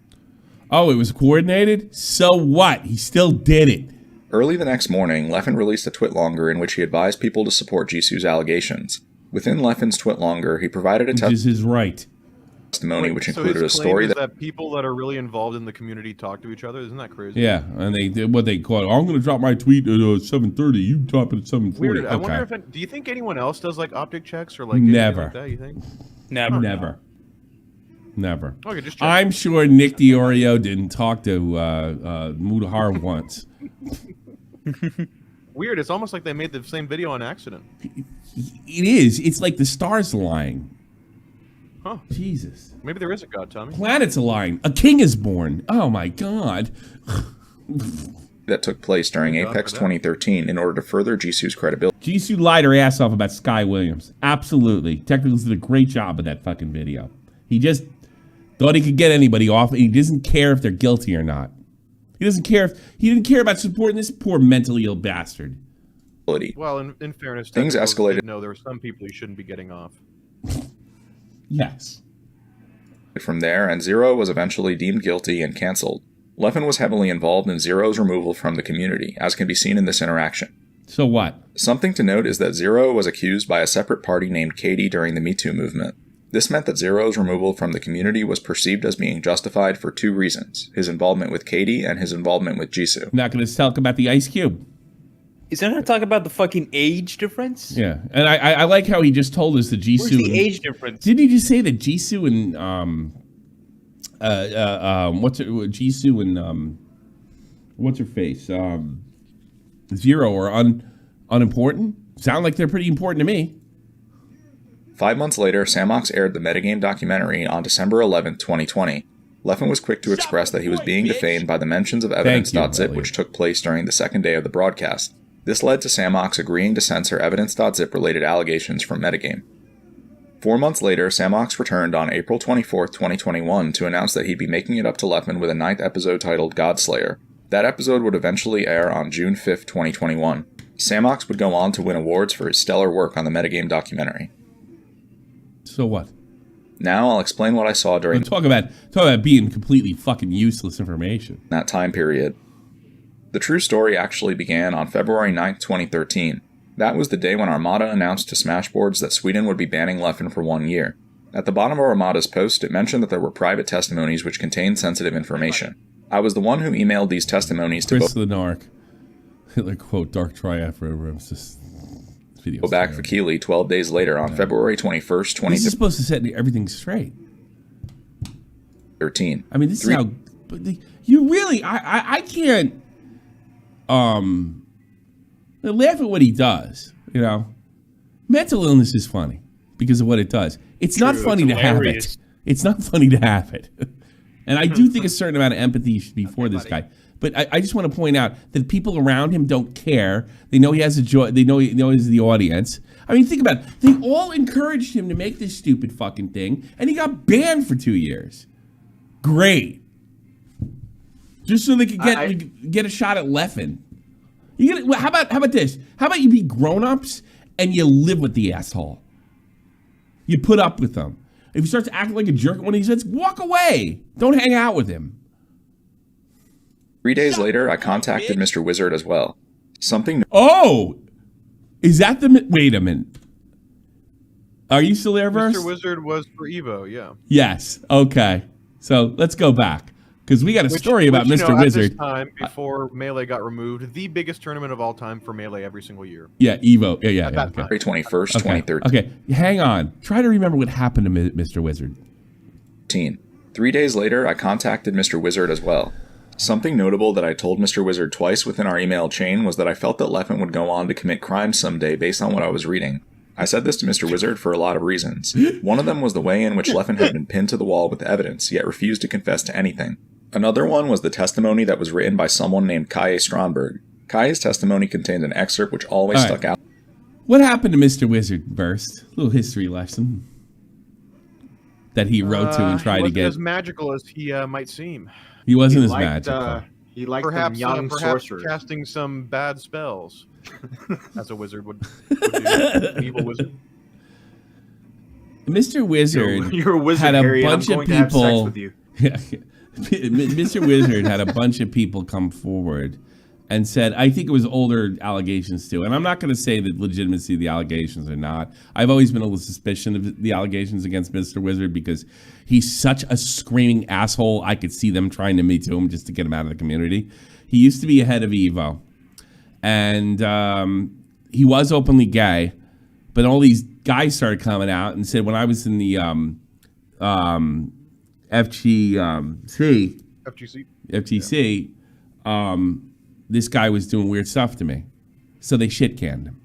Oh, it was coordinated? So what? He still did it. Early the next morning, Leffen released a twitlonger in which he advised people to support Jisoo's allegations. Within Leffen's twitlonger, he provided a testimony which included a story that people that are really involved in the community talk to each other. Isn't that crazy? Yeah, and they did what they call it. I'm going to drop my tweet at 7:30. You drop it at 7:40. Weird. I wonder if do you think anyone else does like optic checks or like anything like that? You think? Never. Okay, just check. I'm sure Nick DiOrio didn't talk to Mudahar once. Weird. It's almost like they made the same video on accident. It is. It's like the stars lying. Huh. Jesus. Maybe there is a god, Tommy. Planets align. A king is born. Oh my God. That took place during Apex 2013 in order to further Jisoo's credibility. Jisoo lied her ass off about Sky Williams. Absolutely. Technicals did a great job of that fucking video. He just thought he could get anybody off, and he doesn't care if they're guilty or not. He doesn't care if he didn't care about supporting this poor mentally ill bastard. Well, in fairness, things escalated. No, there were some people you shouldn't be getting off. Yes. From there, and Zero was eventually deemed guilty and cancelled. Leffen was heavily involved in Zero's removal from the community, as can be seen in this interaction. So what? Something to note is that Zero was accused by a separate party named Katie during the MeToo movement. This meant that Zero's removal from the community was perceived as being justified for two reasons: his involvement with Katie and his involvement with Jisoo. Not going to talk about the Ice Cube. Is that going to talk about the fucking age difference? Yeah, and I like how he just told us that Jisoo. Where's the age difference? Didn't he just say that Jisoo and Jisoo and what's her face Zero are unimportant? Sound like they're pretty important to me. 5 months later, Samox aired the metagame documentary on December 11, 2020. Leffen was quick to express that he was being defamed by the mentions of Evidence.zip, which took place during the second day of the broadcast. This led to Samox agreeing to censor Evidence.zip related allegations from metagame. 4 months later, Samox returned on April 24, 2021 to announce that he'd be making it up to Leffen with a 9th episode titled Godslayer. That episode would eventually air on June 5, 2021. Samox would go on to win awards for his stellar work on the metagame documentary. So what? Now I'll explain what I saw during... Talk about being completely fucking useless information. ...that time period. The true story actually began on February 9, 2013. That was the day when Armada announced to Smashboards that Sweden would be banning Leffen for 1 year. At the bottom of Armada's post, it mentioned that there were private testimonies which contained sensitive information. I was the one who emailed these testimonies to Chris the Narc. Hitler quote, Dark Triad forever. It's just... Go back for Keeley 12 days later on February 21st, 2013. This is supposed to set everything straight. I mean, this is how... You really... I can't... laugh at what he does. You know, mental illness is funny because of what it does. It's not funny to have it. It's not funny to have it. And I do think a certain amount of empathy should be for this guy. But I just want to point out that people around him don't care. They know he has a joy. They know he knows the audience. I mean, think about it. They all encouraged him to make this stupid fucking thing, and he got banned for 2 years. Great. Just so they could get a shot at Leffen. How about this? How about you be grown-ups and you live with the asshole? You put up with them. If he starts acting like a jerk when he says, walk away. Don't hang out with him. 3 days later, I contacted Mr. Wizard as well. Something... Oh! Is that the... Wait a minute. Are you still there, Verse? Mr. Wizard was for Evo, yeah. Yes. Okay. So let's go back. Because we got a story about Mr. Wizard. At this time, before Melee got removed, the biggest tournament of all time for Melee every single year. Yeah, Evo. Yeah. Okay. February 21st, 2013. Okay, hang on. Try to remember what happened to Mr. Wizard. 3 days later, I contacted Mr. Wizard as well. Something notable that I told Mr. Wizard twice within our email chain was that I felt that Leffen would go on to commit crimes someday based on what I was reading. I said this to Mr. Wizard for a lot of reasons. One of them was the way in which Leffen had been pinned to the wall with evidence, yet refused to confess to anything. Another one was the testimony that was written by someone named Kaye Stromberg. Kaye's testimony contained an excerpt which always stuck out. What happened to Mr. Wizard, Burst? A little history lesson that he wrote to and tried to get. He wasn't as magical as he might seem. He wasn't as magical. He liked perhaps young sorcerers. casting some bad spells, as a wizard would do. An evil wizard. Mr. Wizard You're a wizard, had a Harry, bunch I'm of going to have sex people. with you. Mr. Wizard had a bunch of people come forward and said, I think it was older allegations too. And I'm not going to say the legitimacy of the allegations or not. I've always been a little suspicious of the allegations against Mr. Wizard because he's such a screaming asshole. I could see them trying to MeToo him just to get him out of the community. He used to be a head of Evo. And he was openly gay. But all these guys started coming out and said, when I was in the FGC, this guy was doing weird stuff to me. So they shit-canned him.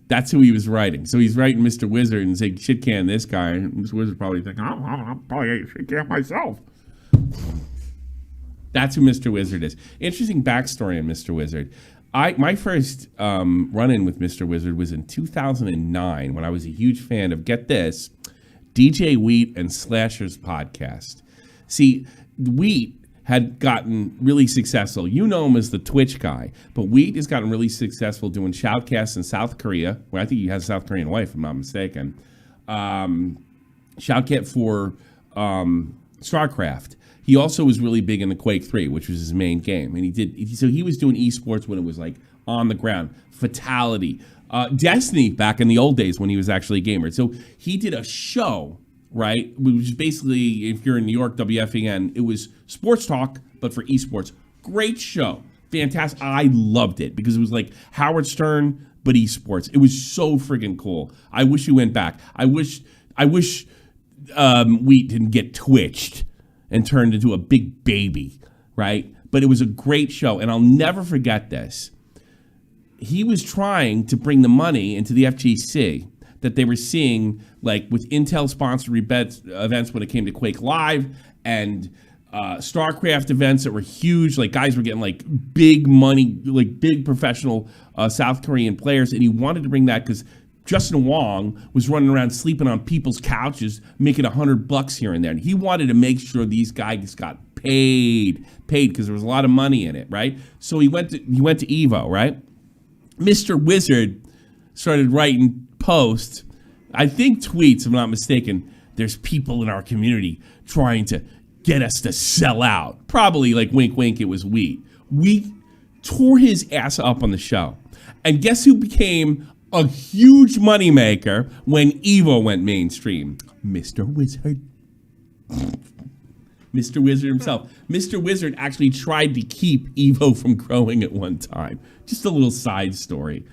That's who he was writing. So he's writing Mr. Wizard and saying, shit-can this guy. And Mr. Wizard probably thinking, I'll probably shit-can myself. That's who Mr. Wizard is. Interesting backstory on Mr. Wizard. My first run-in with Mr. Wizard was in 2009 when I was a huge fan of, get this, DJ Wheat and Slasher's podcast. See, Wheat had gotten really successful. You know him as the Twitch guy, but Wheat has gotten really successful doing shoutcasts in South Korea, where I think he has a South Korean wife, if I'm not mistaken. Shoutcast for StarCraft. He also was really big in the Quake 3, which was his main game. And he was doing esports when it was like on the ground. Fatality. Destiny back in the old days when he was actually a gamer. So he did a show, right? Which was basically, if you're in New York, WFEN, it was sports talk, but for esports. Great show. Fantastic. I loved it because it was like Howard Stern, but esports. It was so friggin' cool. I wish he went back. I wish Wheat didn't get twitched and turned into a big baby, right? But it was a great show, and I'll never forget this. He was trying to bring the money into the FGC that they were seeing, like with Intel-sponsored events when it came to Quake Live and StarCraft events that were huge. Like guys were getting like big money, like big professional South Korean players, and he wanted to bring that because Justin Wong was running around sleeping on people's couches, making $100 here and there. And he wanted to make sure these guys got paid because there was a lot of money in it, right? So he went to Evo, right? Mr. Wizard started writing posts, I think tweets, if I'm not mistaken. There's people in our community trying to get us to sell out. Probably like wink, wink, it was Wheat. We tore his ass up on the show. And guess who became a huge moneymaker when Evo went mainstream? Mr. Wizard. Mr. Wizard himself. Mr. Wizard actually tried to keep Evo from growing at one time. Just a little side story.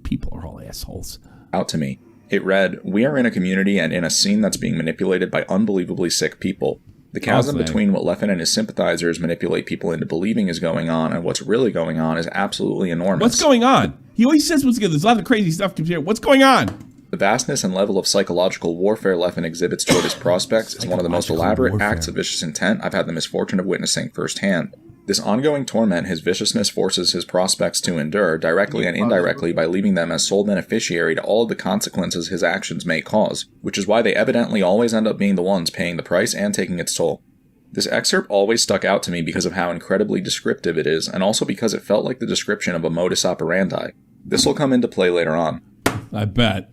People are all assholes. Out to me. It read, "We are in a community and in a scene that's being manipulated by unbelievably sick people. The chasm between what Leffen and his sympathizers manipulate people into believing is going on and what's really going on is absolutely enormous. What's going on? He always says what's good. There's a lot of crazy stuff to hear. What's going on? The vastness and level of psychological warfare Leffen exhibits toward his prospects is one of the most elaborate acts of vicious intent I've had the misfortune of witnessing firsthand. This ongoing torment his viciousness forces his prospects to endure, directly and indirectly, by leaving them as sole beneficiary to all of the consequences his actions may cause, which is why they evidently always end up being the ones paying the price and taking its toll. This excerpt always stuck out to me because of how incredibly descriptive it is, and also because it felt like the description of a modus operandi. This will come into play later on. I bet.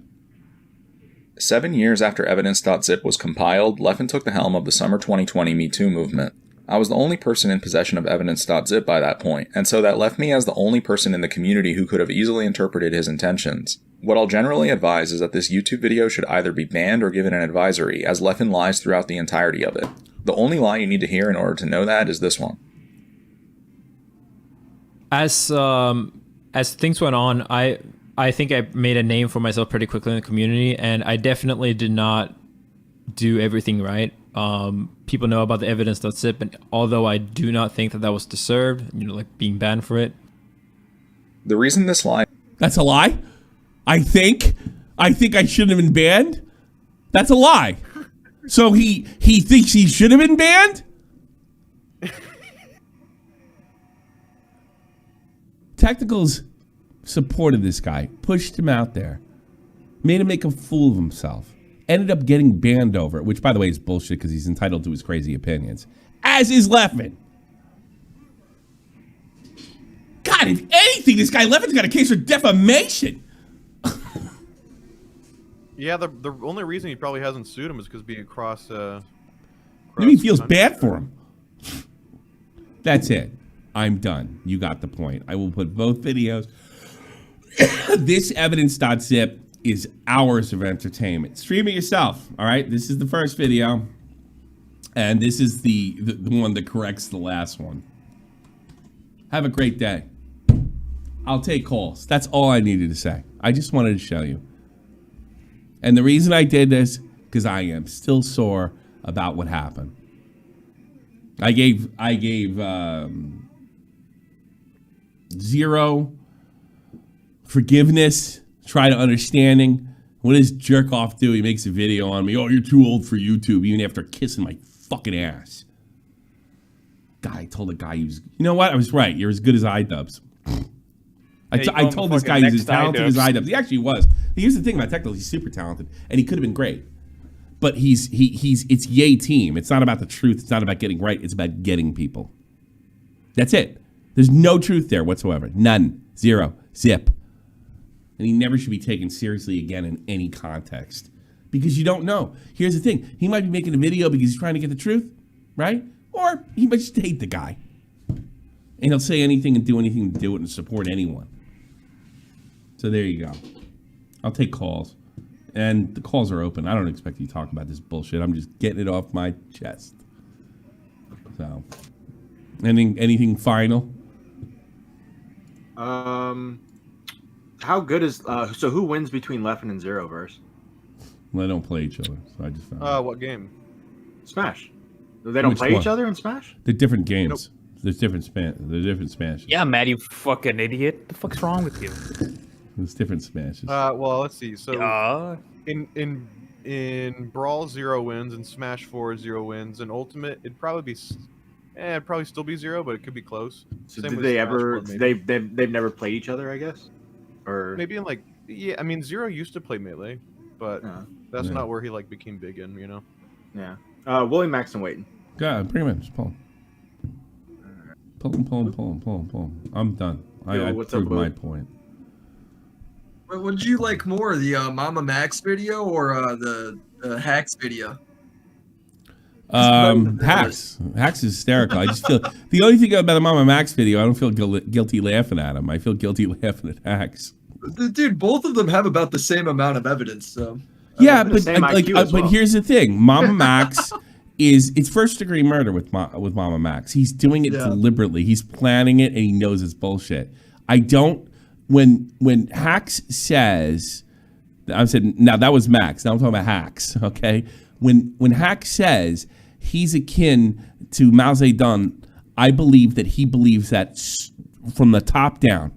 7 years after Evidence.zip was compiled, Leffen took the helm of the summer 2020 MeToo movement. I was the only person in possession of Evidence.zip by that point, and so that left me as the only person in the community who could have easily interpreted his intentions. What I'll generally advise is that this YouTube video should either be banned or given an advisory, as Leffen lies throughout the entirety of it. The only lie you need to hear in order to know that is this one. As things went on, I think I made a name for myself pretty quickly in the community, and I definitely did not do everything right. People know about the Evidence.zip, and although I do not think that was deserved, like being banned for it. The reason this lie... That's a lie? I think I shouldn't have been banned? That's a lie. So he thinks he should have been banned? Technicals supported this guy, pushed him out there, made him make a fool of himself. Ended up getting banned over it, which, by the way, is bullshit because he's entitled to his crazy opinions. As is Leffen. God, if anything, this guy Leffen's got a case for defamation. Yeah, the only reason he probably hasn't sued him is because being across. Maybe he feels bad for him. That's it. I'm done. You got the point. I will put both videos. This Evidence.zip is hours of entertainment. Stream it yourself, all right? This is the first video, and this is the one that corrects the last one. Have a great day. I'll take calls. That's all I needed to say. I just wanted to show you. And the reason I did this, because I am still sore about what happened. I gave zero forgiveness, try to understanding. What does jerk off do? He makes a video on me. Oh, you're too old for YouTube, even after kissing my fucking ass. Guy told a guy he was, you know what? I was right. You're as good as iDubbbz. I told this guy he was as talented as iDubbbz. He actually was. Here's the thing about Technicals. He's super talented, and he could have been great. But it's yay team. It's not about the truth. It's not about getting right. It's about getting people. That's it. There's no truth there whatsoever. None. Zero. Zip. And he never should be taken seriously again in any context. Because you don't know. Here's the thing. He might be making a video because he's trying to get the truth, right? Or he might just hate the guy. And he'll say anything and do anything to do it and support anyone. So there you go. I'll take calls. And the calls are open. I don't expect you to talk about this bullshit. I'm just getting it off my chest. So, anything final? How good is so? Who wins between Leffen and Zeroverse? Well, they don't play each other, so I just found out. What game? Smash. They don't play each other in Smash? They're different games. There's different Smashes. Yeah, Matt, you fucking idiot. The fuck's wrong with you? There's different Smashes. Well, let's see. So in Brawl 0 wins, in Smash 4 0 wins, in Ultimate it'd probably still be 0, but it could be close. So did they ever? They've never played each other, I guess. Or maybe in I mean 0 used to play Melee, but that's not where he became big in, you know. Yeah. William Maxton waiting. God, bring him in. Just pull him. Pull him. I'm done. I proved my point. What did you like more, the Mama Max video or the Hax video? Hax is hysterical. I just feel the only thing about the Mama Max video, I don't feel guilty laughing at him. I feel guilty laughing at Hax. Dude, both of them have about the same amount of evidence. So yeah, but but here's the thing: Mama Max it's first degree murder with Mama Max. He's doing it deliberately. He's planning it, and he knows it's bullshit. I don't. When Hax says, I said, now that was Max. Now I'm talking about Hax. Okay, when Hax says he's akin to Mao Zedong. I believe that he believes that from the top down,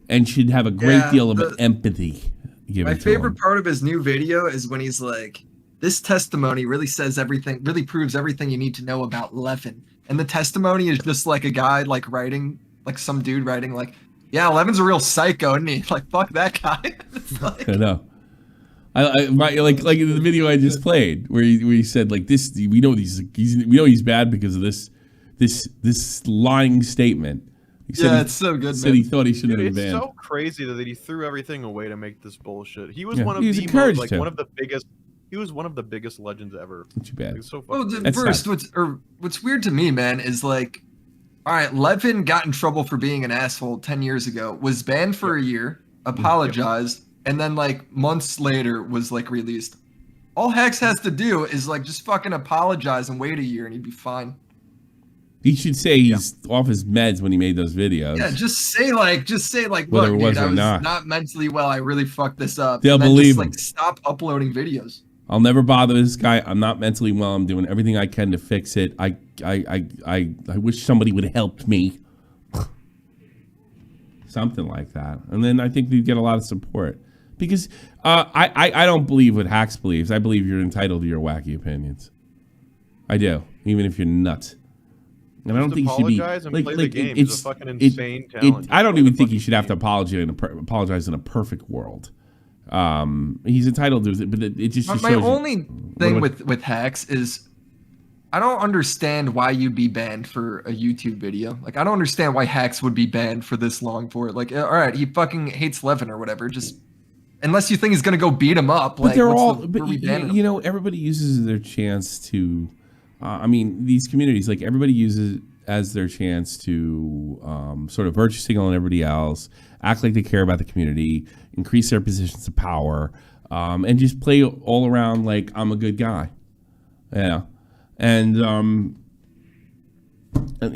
and should have a great deal of empathy. My favorite part of his new video is when he's like, "This testimony really says everything, really proves everything you need to know about Levin." And the testimony is just like a guy like writing, like some dude writing like, "Yeah, Levin's a real psycho, isn't he?" Like, fuck that guy. Like, I know. Like in the video I just played, where he said like this, we know he's bad because of this lying statement. It's so good. Said he thought he should have been banned. It's so crazy that he threw everything away to make this bullshit. He was one of the biggest. He was one of the biggest legends ever. Not too bad. So first, what's weird to me, man, is like, all right, Levin got in trouble for being an asshole 10 years ago, was banned for a year, apologized, and then like months later was like released. All Hax has to do is like just fucking apologize and wait a year, and he'd be fine. He should say he's off his meds when he made those videos. Yeah, just say like, whether look, it was dude, I or was not. not mentally well. I really fucked this up. They'll believe him. Like, stop uploading videos. I'll never bother this guy. I'm not mentally well. I'm doing everything I can to fix it. I wish somebody would have helped me. Something like that. And then I think we'd get a lot of support. Because I don't believe what Hax believes. I believe you're entitled to your wacky opinions. I do. Even if you're nuts. And I don't think he should be like the game. It's a fucking insane talent. I don't even think he should have to apologize in a perfect world. He's entitled to it, but it just shows my only thing with Hax is I don't understand why you'd be banned for a YouTube video. Like, I don't understand why Hax would be banned for this long for it. Like, all right, he fucking hates Levin or whatever. Just unless you think he's gonna go beat him up. But like, you know, everybody uses their chance to. I mean, these communities, like everybody uses as their chance to sort of virtue signal on everybody else, act like they care about the community, increase their positions of power, and just play all around like I'm a good guy. Yeah, and you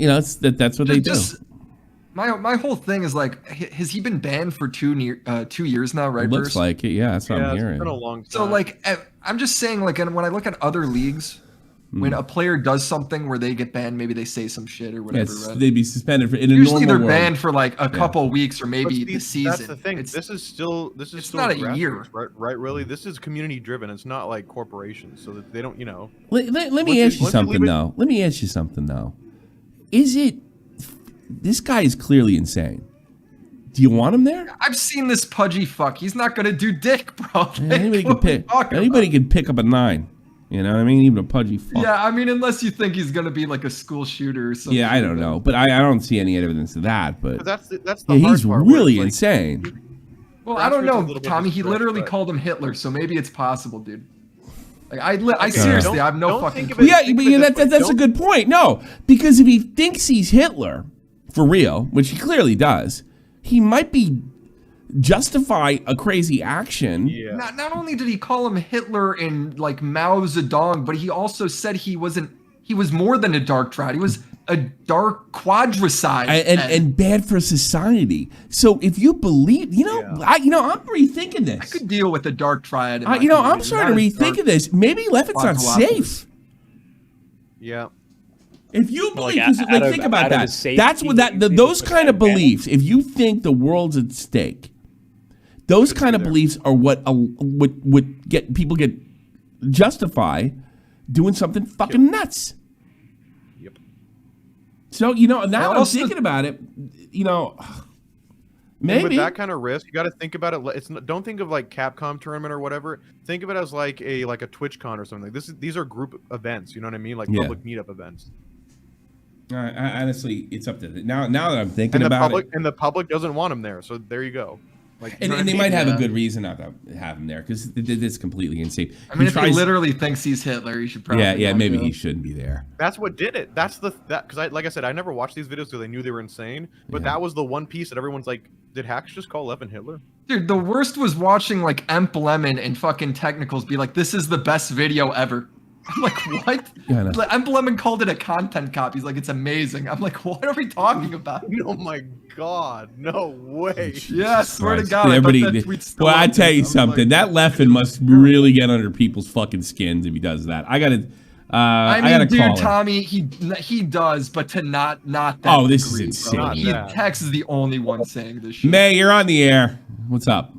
know that's what they do. My whole thing is like, has he been banned for 2 years now? Right? It looks like it. Yeah, that's what I'm hearing. It's been a long time. So like, I'm just saying, like, and when I look at other leagues. When a player does something where they get banned, maybe they say some shit or whatever. Yes, right? they'd be suspended in a Usually normal they're banned world. for like a couple weeks or maybe the season. That's the thing. This is still not a year, right? Really, this is community driven. It's not like corporations, so that they don't, you know. Let me ask you something though. Let me ask you something though. Is it? This guy is clearly insane. Do you want him there? I've seen this pudgy fuck. He's not gonna do dick, bro. Yeah, anybody can pick up a 9. You know what I mean? Even a pudgy fuck. Yeah, I mean, unless you think he's gonna be like a school shooter or something. Yeah, I don't know, but I don't see any evidence of that. But that's the he's really insane. Well, I don't know, Tommy. He literally called him Hitler, so maybe it's possible, dude. Like, I seriously, I have no fucking clue. Yeah, that's a good point. No, because if he thinks he's Hitler for real, which he clearly does, he might be justify a crazy action. Yeah. Not only did he call him Hitler and like Mao Zedong, but he also said he was more than a dark triad. He was a dark quadricide and bad for society. So if you believe, I'm rethinking this. I could deal with a dark triad. I'm starting to rethink this. Maybe Levin's not safe. Yeah. If you believe, think about that. That's what those kind of beliefs. If you think the world's at stake, those kind of beliefs are what would get people justify doing something fucking nuts. Yep. So now that I'm thinking about it, maybe with that kind of risk, you got to think about it. Don't think of like Capcom tournament or whatever. Think of it as like a TwitchCon or something. These are group events. You know what I mean? Like public meetup events. Honestly, it's up to now that I'm thinking about it. And the public doesn't want him there, so there you go. Like, and they might have a good reason not to have him there because it's completely insane. I mean, if he literally thinks he's Hitler, he should probably maybe he shouldn't be there. That's what did it. That's because like I said, I never watched these videos because I knew they were insane. But that was the one piece that everyone's like, did Hax just call Levin Hitler? Dude, the worst was watching like Emp Lemon and fucking Technicals be like, this is the best video ever. I'm like, what? Yeah, I know. Like, Lemon called it a content copy. He's like, it's amazing. I'm like, what are we talking about? Oh my god, no way. Yeah, I swear to Christ. God. Everybody, I thought that tweet's still well, I up tell there. you I was something. like, That Leffen must really get under people's fucking skins if he does that. I gotta. I I gotta mean, call dude, him. Tommy, he does, but to not that. Oh, this is degree, insane. bro. Not that. Tex is the only one saying this shit. May, you're on the air. What's up?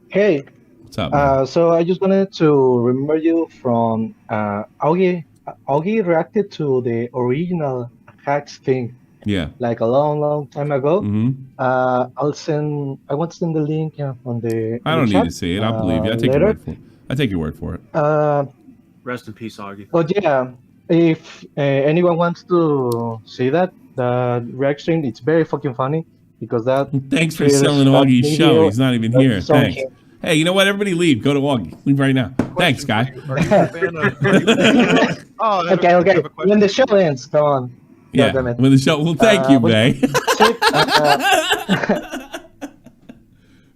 Hey, What's up, man? so I just wanted to remember you from Augie. Augie reacted to the original Hax thing Yeah. like a long time ago. Mm-hmm. I want to send the link on the. I in don't the need chat, to see it. I'll believe you. I take your later. word for it. I take your word for it. Rest in peace, Augie. But yeah, if anyone wants to see that, the reaction, it's very fucking funny because that. Thanks for creators, selling that Augie's show. video, He's not even that here. song Thanks. came- Hey, you know what? Everybody leave. Go to Augie. Leave right now. Thanks, guy. Are you a fan of? Oh, I have Okay, a okay. question. When the show ends, come on. Yeah. God damn it. When the show. Well, thank you, what- May. Uh,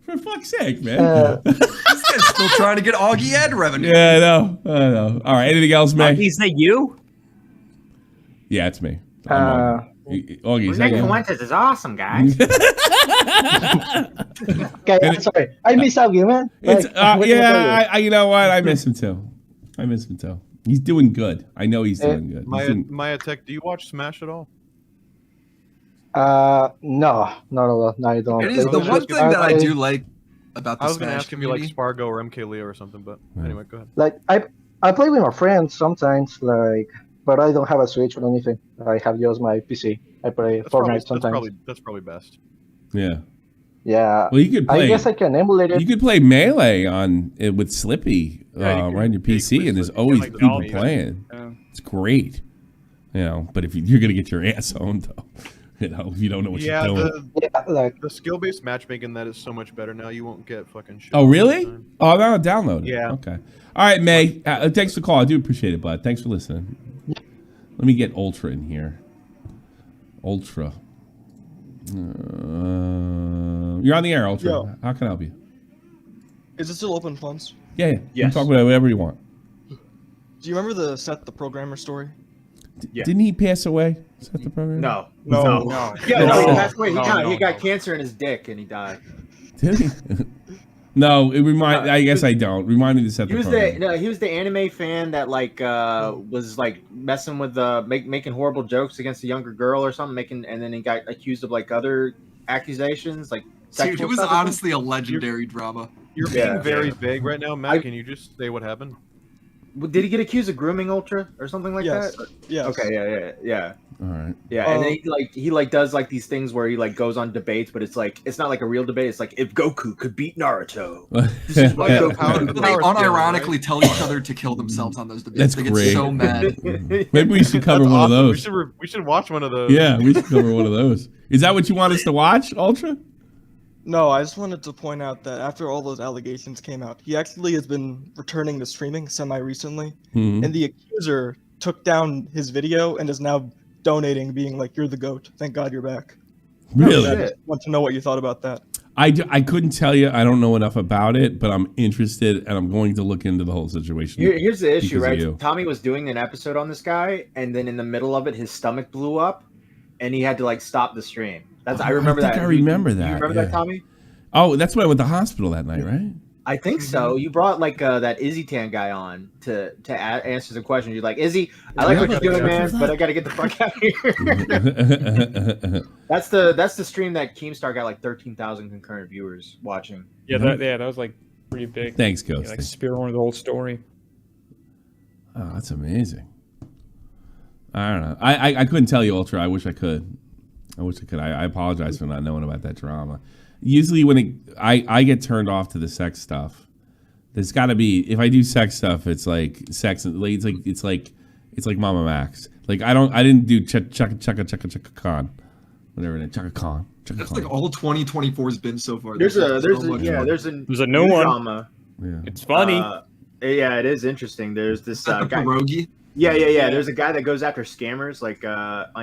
For fuck's sake, man. This guy's still trying to get Augie ad revenue. Yeah, I know. All right. Anything else, May? Is that you? Yeah, it's me. I'm Augie, is that Nick you? Fuentes is awesome, guys. Okay, I'm sorry. I miss Augie, man. It's Like, what can I tell you? I you know what? I miss him too. He's doing good. I know he's doing good. Maya Tech, do you watch Smash at all? No, not at all. No, I don't. It is the one thing that I do like about the I was gonna Smash ask if you like community. Spargo or MK Leo or something, but anyway, go ahead. Like I play with my friends sometimes, like, but I don't have a Switch or anything. I have just my PC. I play Fortnite sometimes. That's probably best. Yeah. Yeah. Well, you could play. I guess I can emulate it. You could play Melee on with Slippy Yeah, you right on your PC, and there's always like people Dolly, playing. Yeah. It's great. You know, but if you're gonna get your ass owned though, you know, if you don't know what Yeah, you're doing. like the skill-based matchmaking that is so much better now. You won't get fucking shit. Oh, really? Oh, now download it. Yeah. Okay. All right, May. Thanks for the call. I do appreciate it, bud. Thanks for listening. Let me get Ultra in here. Ultra. You're on the air, Ultra. Yo. How can I help you? Is it still open funds? Yeah. You can Yes. talk about whatever you want. Do you remember the Seth the Programmer story? Yeah. Didn't he pass away? Is that the program? No. No. Yeah, No. no, that's wait. No, He got cancer in his dick and he died. Did he? No, I guess I don't. Remind me to set He the was program. he was the anime fan that like was like messing with making horrible jokes against a younger girl or something, and then he got accused of like other accusations like Dude, sexual it was stuff or something. honestly a legendary drama. You're Yeah. being very vague right now, Matt. Can you just say what happened? Did he get accused of grooming Ultra or something like Yes. that? Yes. Okay, yeah. All right. Yeah, and then he does like these things where he like goes on debates, but it's like it's not like a real debate. It's like if Goku could beat Naruto. This is what Goku Power- would They do. Power scale, unironically right? tell each other to kill themselves on those That's debates. They get great. so mad. Maybe we should cover That's one of awesome. those. We should watch one of those. Yeah, we should cover one of those. Is that what you want us to watch, Ultra? No, I just wanted to point out that after all those allegations came out, he actually has been returning to streaming semi-recently, Mhm. and the accuser took down his video and is now donating, being like, "You're the GOAT. Thank God you're back." Really? I just want to know what you thought about that. I couldn't tell you. I don't know enough about it, but I'm interested, and I'm going to look into the whole situation. Here's the issue, because of right? you. Tommy was doing an episode on this guy, and then in the middle of it, his stomach blew up, and he had to like stop the stream. I remember think that. I remember You that, remember yeah. that, Tommy? Oh, that's why I went to the hospital that night, right? I think so. You brought like that Izzy Tan guy on to answer some questions. You're like, Izzy, I like what you're doing, man, but I got to get the fuck out of here. That's the stream that Keemstar got like 13,000 concurrent viewers watching. Yeah, that was like pretty big. Thanks, Yeah, Ghost. like spearhorn the whole story. Oh, that's amazing. I don't know. I couldn't tell you, Ultra. I wish I could. I apologize for not knowing about that drama. Usually when I get turned off to the sex stuff, there's got to be, if I do sex stuff, it's like sex. It's like Mama Max. Like I didn't do chaka con, whatever it is, chaka con. That's like all 2024 has been so far. There's a new one. drama. Yeah. It's funny. Yeah, it is interesting. There's this the guy. pierogi. Yeah. There's a guy that goes after scammers, like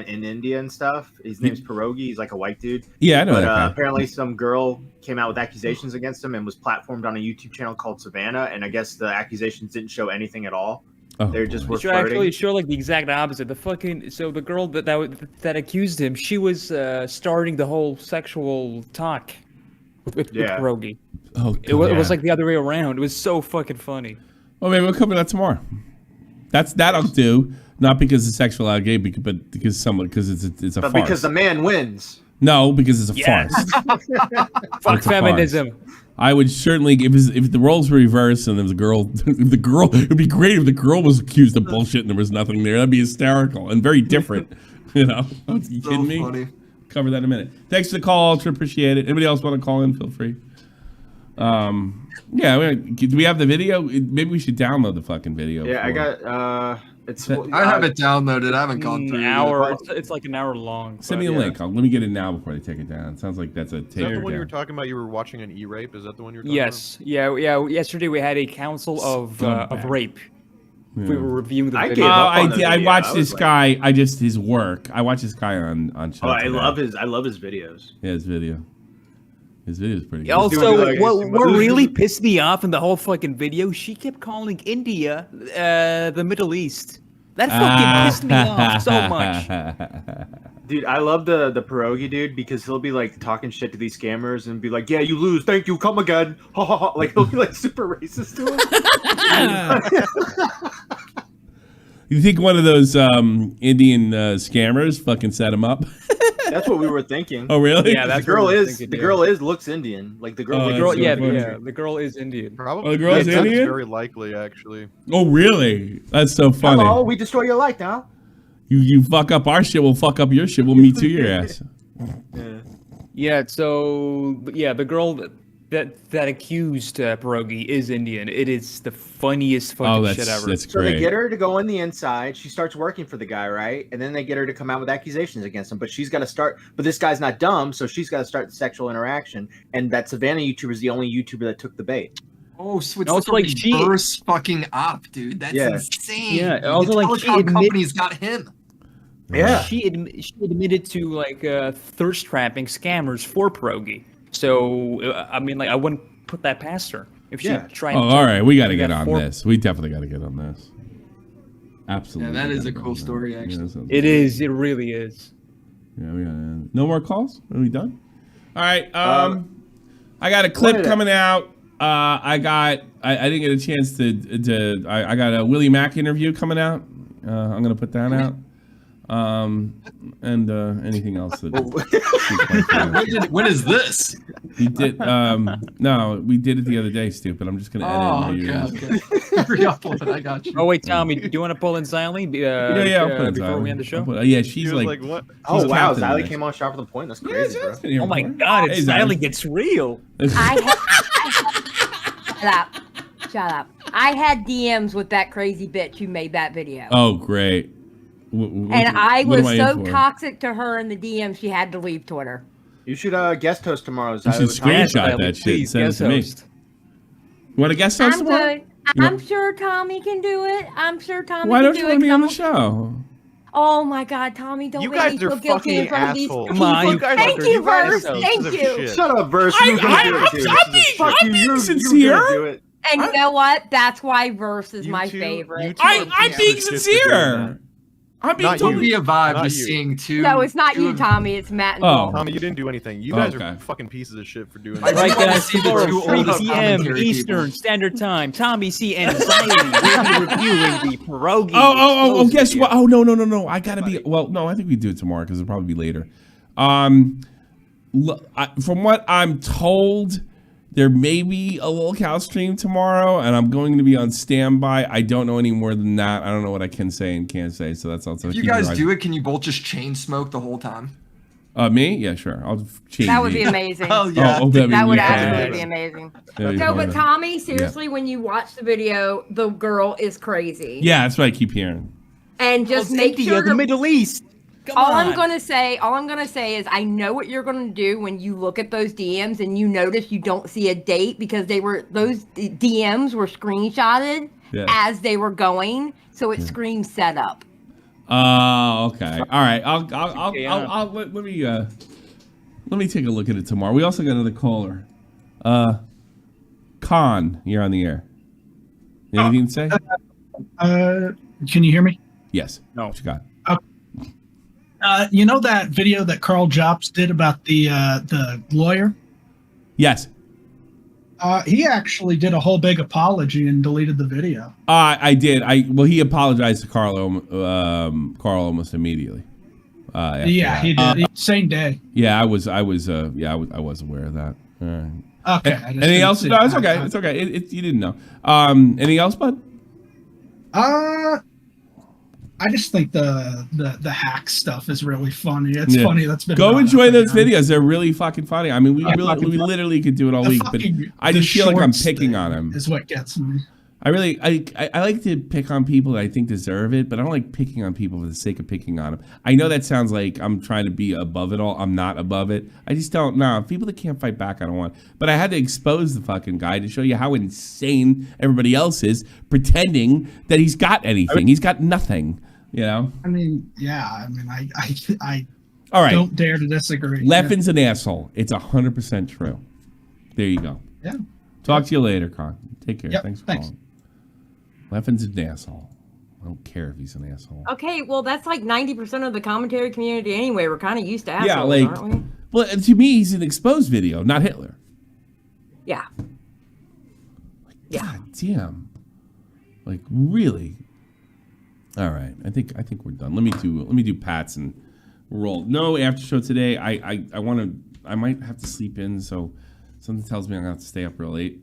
in India and stuff. His name's Pierogi. He's like a white dude. Yeah, I know But that guy. apparently, some girl came out with accusations against him and was platformed on a YouTube channel called Savannah. And I guess the accusations didn't show anything at all. They're just were Should flirting. actually show like the exact opposite. The girl that accused him, she was starting the whole sexual talk with Pierogi. Oh, it was like the other way around. It was so fucking funny. Well, maybe we'll cover that tomorrow. That I'll do, not because it's sexual allegation, but because it's a farce. Because the man wins. No, because it's a farce. Fuck feminism. I would certainly, if the roles were reversed and there was a girl, it would be great if the girl was accused of bullshit and there was nothing there. That'd be hysterical and very different. You know, you kidding me? Funny. Cover that in a minute. Thanks for the call, Ultra. Appreciate it. Anybody else want to call in? Feel free. Yeah, do we have the video? Maybe we should download the fucking video. Yeah, I got. I have it downloaded. I haven't gone through an hour. It's like an hour long. Send me a link. Let me get it now before they take it down. It sounds like that's a Is that the one you were talking about? You were watching an e-rape? Is that the one you were talking about? Yeah. Yesterday we had a council of rape. Yeah. We were reviewing the I video. gave up on the I video. watched I this was guy. His work. I watched this guy on show. Oh, I today. love his videos. Yeah, his video. His video is pretty good. Also, what really pissed me off in the whole fucking video, she kept calling India the Middle East. That fucking pissed me off so much. Dude, I love the pierogi dude because he'll be like talking shit to these scammers and be like, "Yeah, you lose. Thank you. Come again." Ha ha ha. Like he'll be like super racist to him. You think one of those Indian scammers fucking set him up? That's what we were thinking. Oh, really? Yeah, that's the girl what we were is thinking, the yeah. girl looks Indian. Like the girl. Oh, The girl, so yeah, funny. the girl is Indian. Probably. Oh, the girl is That's Indian? very likely, actually. Oh, really? That's so funny. Hello, we destroy your life now. You fuck up our shit, we'll fuck up your shit. We'll meet to your ass. Yeah. So yeah, the girl that accused pierogi is Indian. It is the funniest fucking shit ever. That's So they great. get her to go on the inside. She starts working for the guy, right? And then they get her to come out with accusations against him. But she's got to start. But this guy's not dumb, so she's got to start the sexual interaction. And that Savannah YouTuber is the only YouTuber that took the bait. Oh, so it's No, like it's a like she- reverse fucking op, dude. That's Yeah. insane. Yeah, The also, like, she telecom admit- company's got him. Yeah. She admitted to like thirst trapping scammers for pierogi. So I mean, like I wouldn't put that past her if she tried. Oh, all right. We got to get on for- this. We definitely got to get on this. Absolutely. Yeah, that is a gotta cool get on story, that. actually. that sounds It good. is. It really is. Yeah, we got no more calls? Are we done? All right. I got a clip coming out. I didn't get a chance to I got a Willie Mack interview coming out. I'm gonna put that out. And anything else that When is this? we did no, we did it the other day, stupid. I'm just gonna edit it. Okay. Re-upload it, I got you. Oh wait, Tommy, do you want to pull in Siley? Yeah, I'll put it before we end the show. Yeah, she's He was like what? Oh she's wow, captain of Xylee this. came on Sharp with the Point. That's crazy, bro. Oh my God, Hey, Siley Xylee. gets real. Shut up. I had DMs with that crazy bitch who made that video. Oh, great. And I what was am I in so for? toxic to her in the DM, she had to leave Twitter. You should guest host tomorrow. You Xylee, should with Tommy. screenshot that shit and send it to me. You want to guest host I'm tomorrow? good. I'm sure Tommy can do it. I'm sure Tommy Why can don't do you it. want to be on the 'cause show? Oh my God, Tommy, don't You make me guys are feel guilty in fucking front of these assholes. people. Come on, you Thank fuckers. you, You guys are Verse. pieces Thank of you. shit. Shut up, Verse. You were gonna do it, dude. I'm being You were sincere. gonna do it. And you know what? That's why Verse is You my two- favorite. you two are I'm pieces being of shit for doing sincere. I'm being Not It would totally. be a vibe Not just you. seeing two. No, it's not two you, of- Tommy. It's Matt and Oh. Paul. Tommy, you didn't do anything. You guys Okay. are fucking pieces of shit for doing I that. just Right, wanna guys, see the tomorrow, two 3 old p.m. commentary Eastern people. Standard Time. Tommy C. and Siley will be reviewing the pierogi. Oh, explosive guess video. what? Oh, no. I gotta be. Well, no, I think we do it tomorrow because it'll probably be later. From what I'm told, there may be a locale stream tomorrow, and I'm going to be on standby. I don't know any more than that. I don't know what I can say and can't say, so that's also. If you guys do it, can you both just chain smoke the whole time? Me? Yeah, sure. I'll change. That would be amazing. Oh yeah. That would yeah. absolutely be amazing. Yeah, No, but yeah. Tommy, seriously, when you watch the video, the girl is crazy. Yeah, that's what I keep hearing. And just make India, sure the Middle East. Come all on. I'm gonna say is I know what you're gonna do when you look at those DMs and you notice you don't see a date because those DMs were screenshotted Yeah. as they were going, so it screams setup. Oh, okay. All right. Let me take a look at it tomorrow. We also got another caller. Khan, you're on the air. You have anything to say? Can you hear me? Yes. No. What you got? You know that video that Carl Jobs did about the lawyer? Yes. He actually did a whole big apology and deleted the video. I did. He apologized to Carl almost immediately. Yeah, he did. Same day. Yeah, I was aware of that. Okay. Anything else? No, it's okay. It's okay. You didn't know. Anything else, bud? I just think the hack stuff is really funny. It's funny. That's been go enjoy those videos. They're really fucking funny. I mean, we literally could do it all week, but I just feel like I'm picking on them. Is what gets me. I like to pick on people that I think deserve it, but I don't like picking on people for the sake of picking on them. I know that sounds like I'm trying to be above it all. I'm not above it. I just don't know. People that can't fight back, I don't want. But I had to expose the fucking guy to show you how insane everybody else is, pretending that he's got anything. He's got nothing. You know? I mean, yeah. I mean, I all right. Don't dare to disagree. Leffen's an asshole. It's 100% true. There you go. Yeah. Talk to you later, Con. Take care. Yep, Thanks for calling. Leffen's an asshole. I don't care if he's an asshole. Okay, well, that's like 90% of the commentary community anyway. We're kind of used to assholes, aren't we? Well, to me, he's an exposed video, not Hitler. Yeah. God damn. Like, really? All right. I think we're done. Let me do Pat's and roll. No after show today. I might have to sleep in, so something tells me I'm gonna have to stay up real late.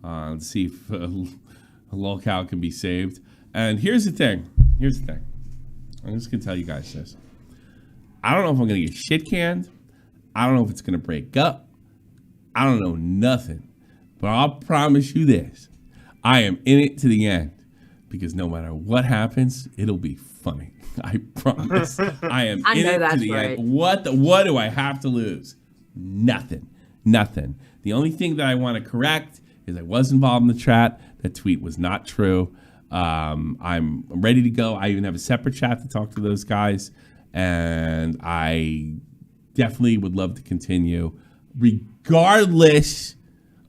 Let's see if a lolcow can be saved. And here's the thing. I'm just gonna tell you guys this. I don't know if I'm gonna get shit canned. I don't know if it's gonna break up. I don't know nothing. But I'll promise you this. I am in it to the end. Because no matter what happens, it'll be funny. I promise. I am in it to the end. What do I have to lose? Nothing. The only thing that I want to correct is I was involved in the chat. That tweet was not true. I'm ready to go. I even have a separate chat to talk to those guys. And I definitely would love to continue, regardless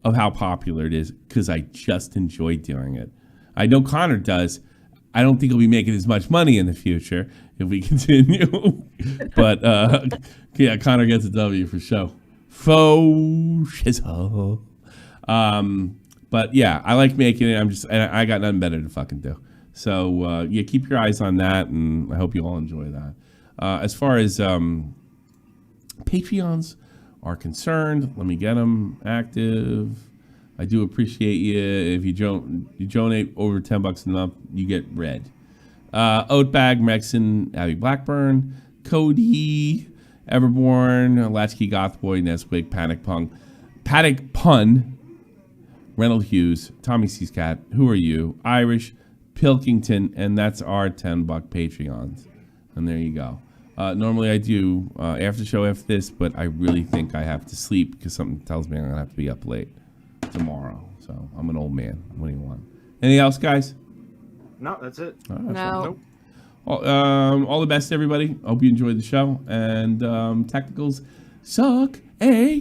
of how popular it is, because I just enjoy doing it. I know Connor does. I don't think he'll be making as much money in the future if we continue. But yeah, Connor gets a W for show. Faux shizzle. But yeah, I like making it. I got nothing better to fucking do. So yeah, keep your eyes on that, and I hope you all enjoy that. As far as Patreons are concerned, let me get them active. I do appreciate you. If you donate over $10 a month, you get red. Oatbag, Mexon, Abby Blackburn, Cody, Everborn, Latchkey Gothboy, Neswig, Panic Pun, Reynold Hughes, Tommy C's Cat, Who Are You, Irish, Pilkington, and that's our $10 Patreons. And there you go. Normally I do after show after this, but I really think I have to sleep because something tells me I'm going to have to be up late tomorrow. So I'm an old man. What do you want? Anything else, guys? No, that's it. No. All the best, everybody. Hope you enjoyed the show. And Technicals suck. Yeah.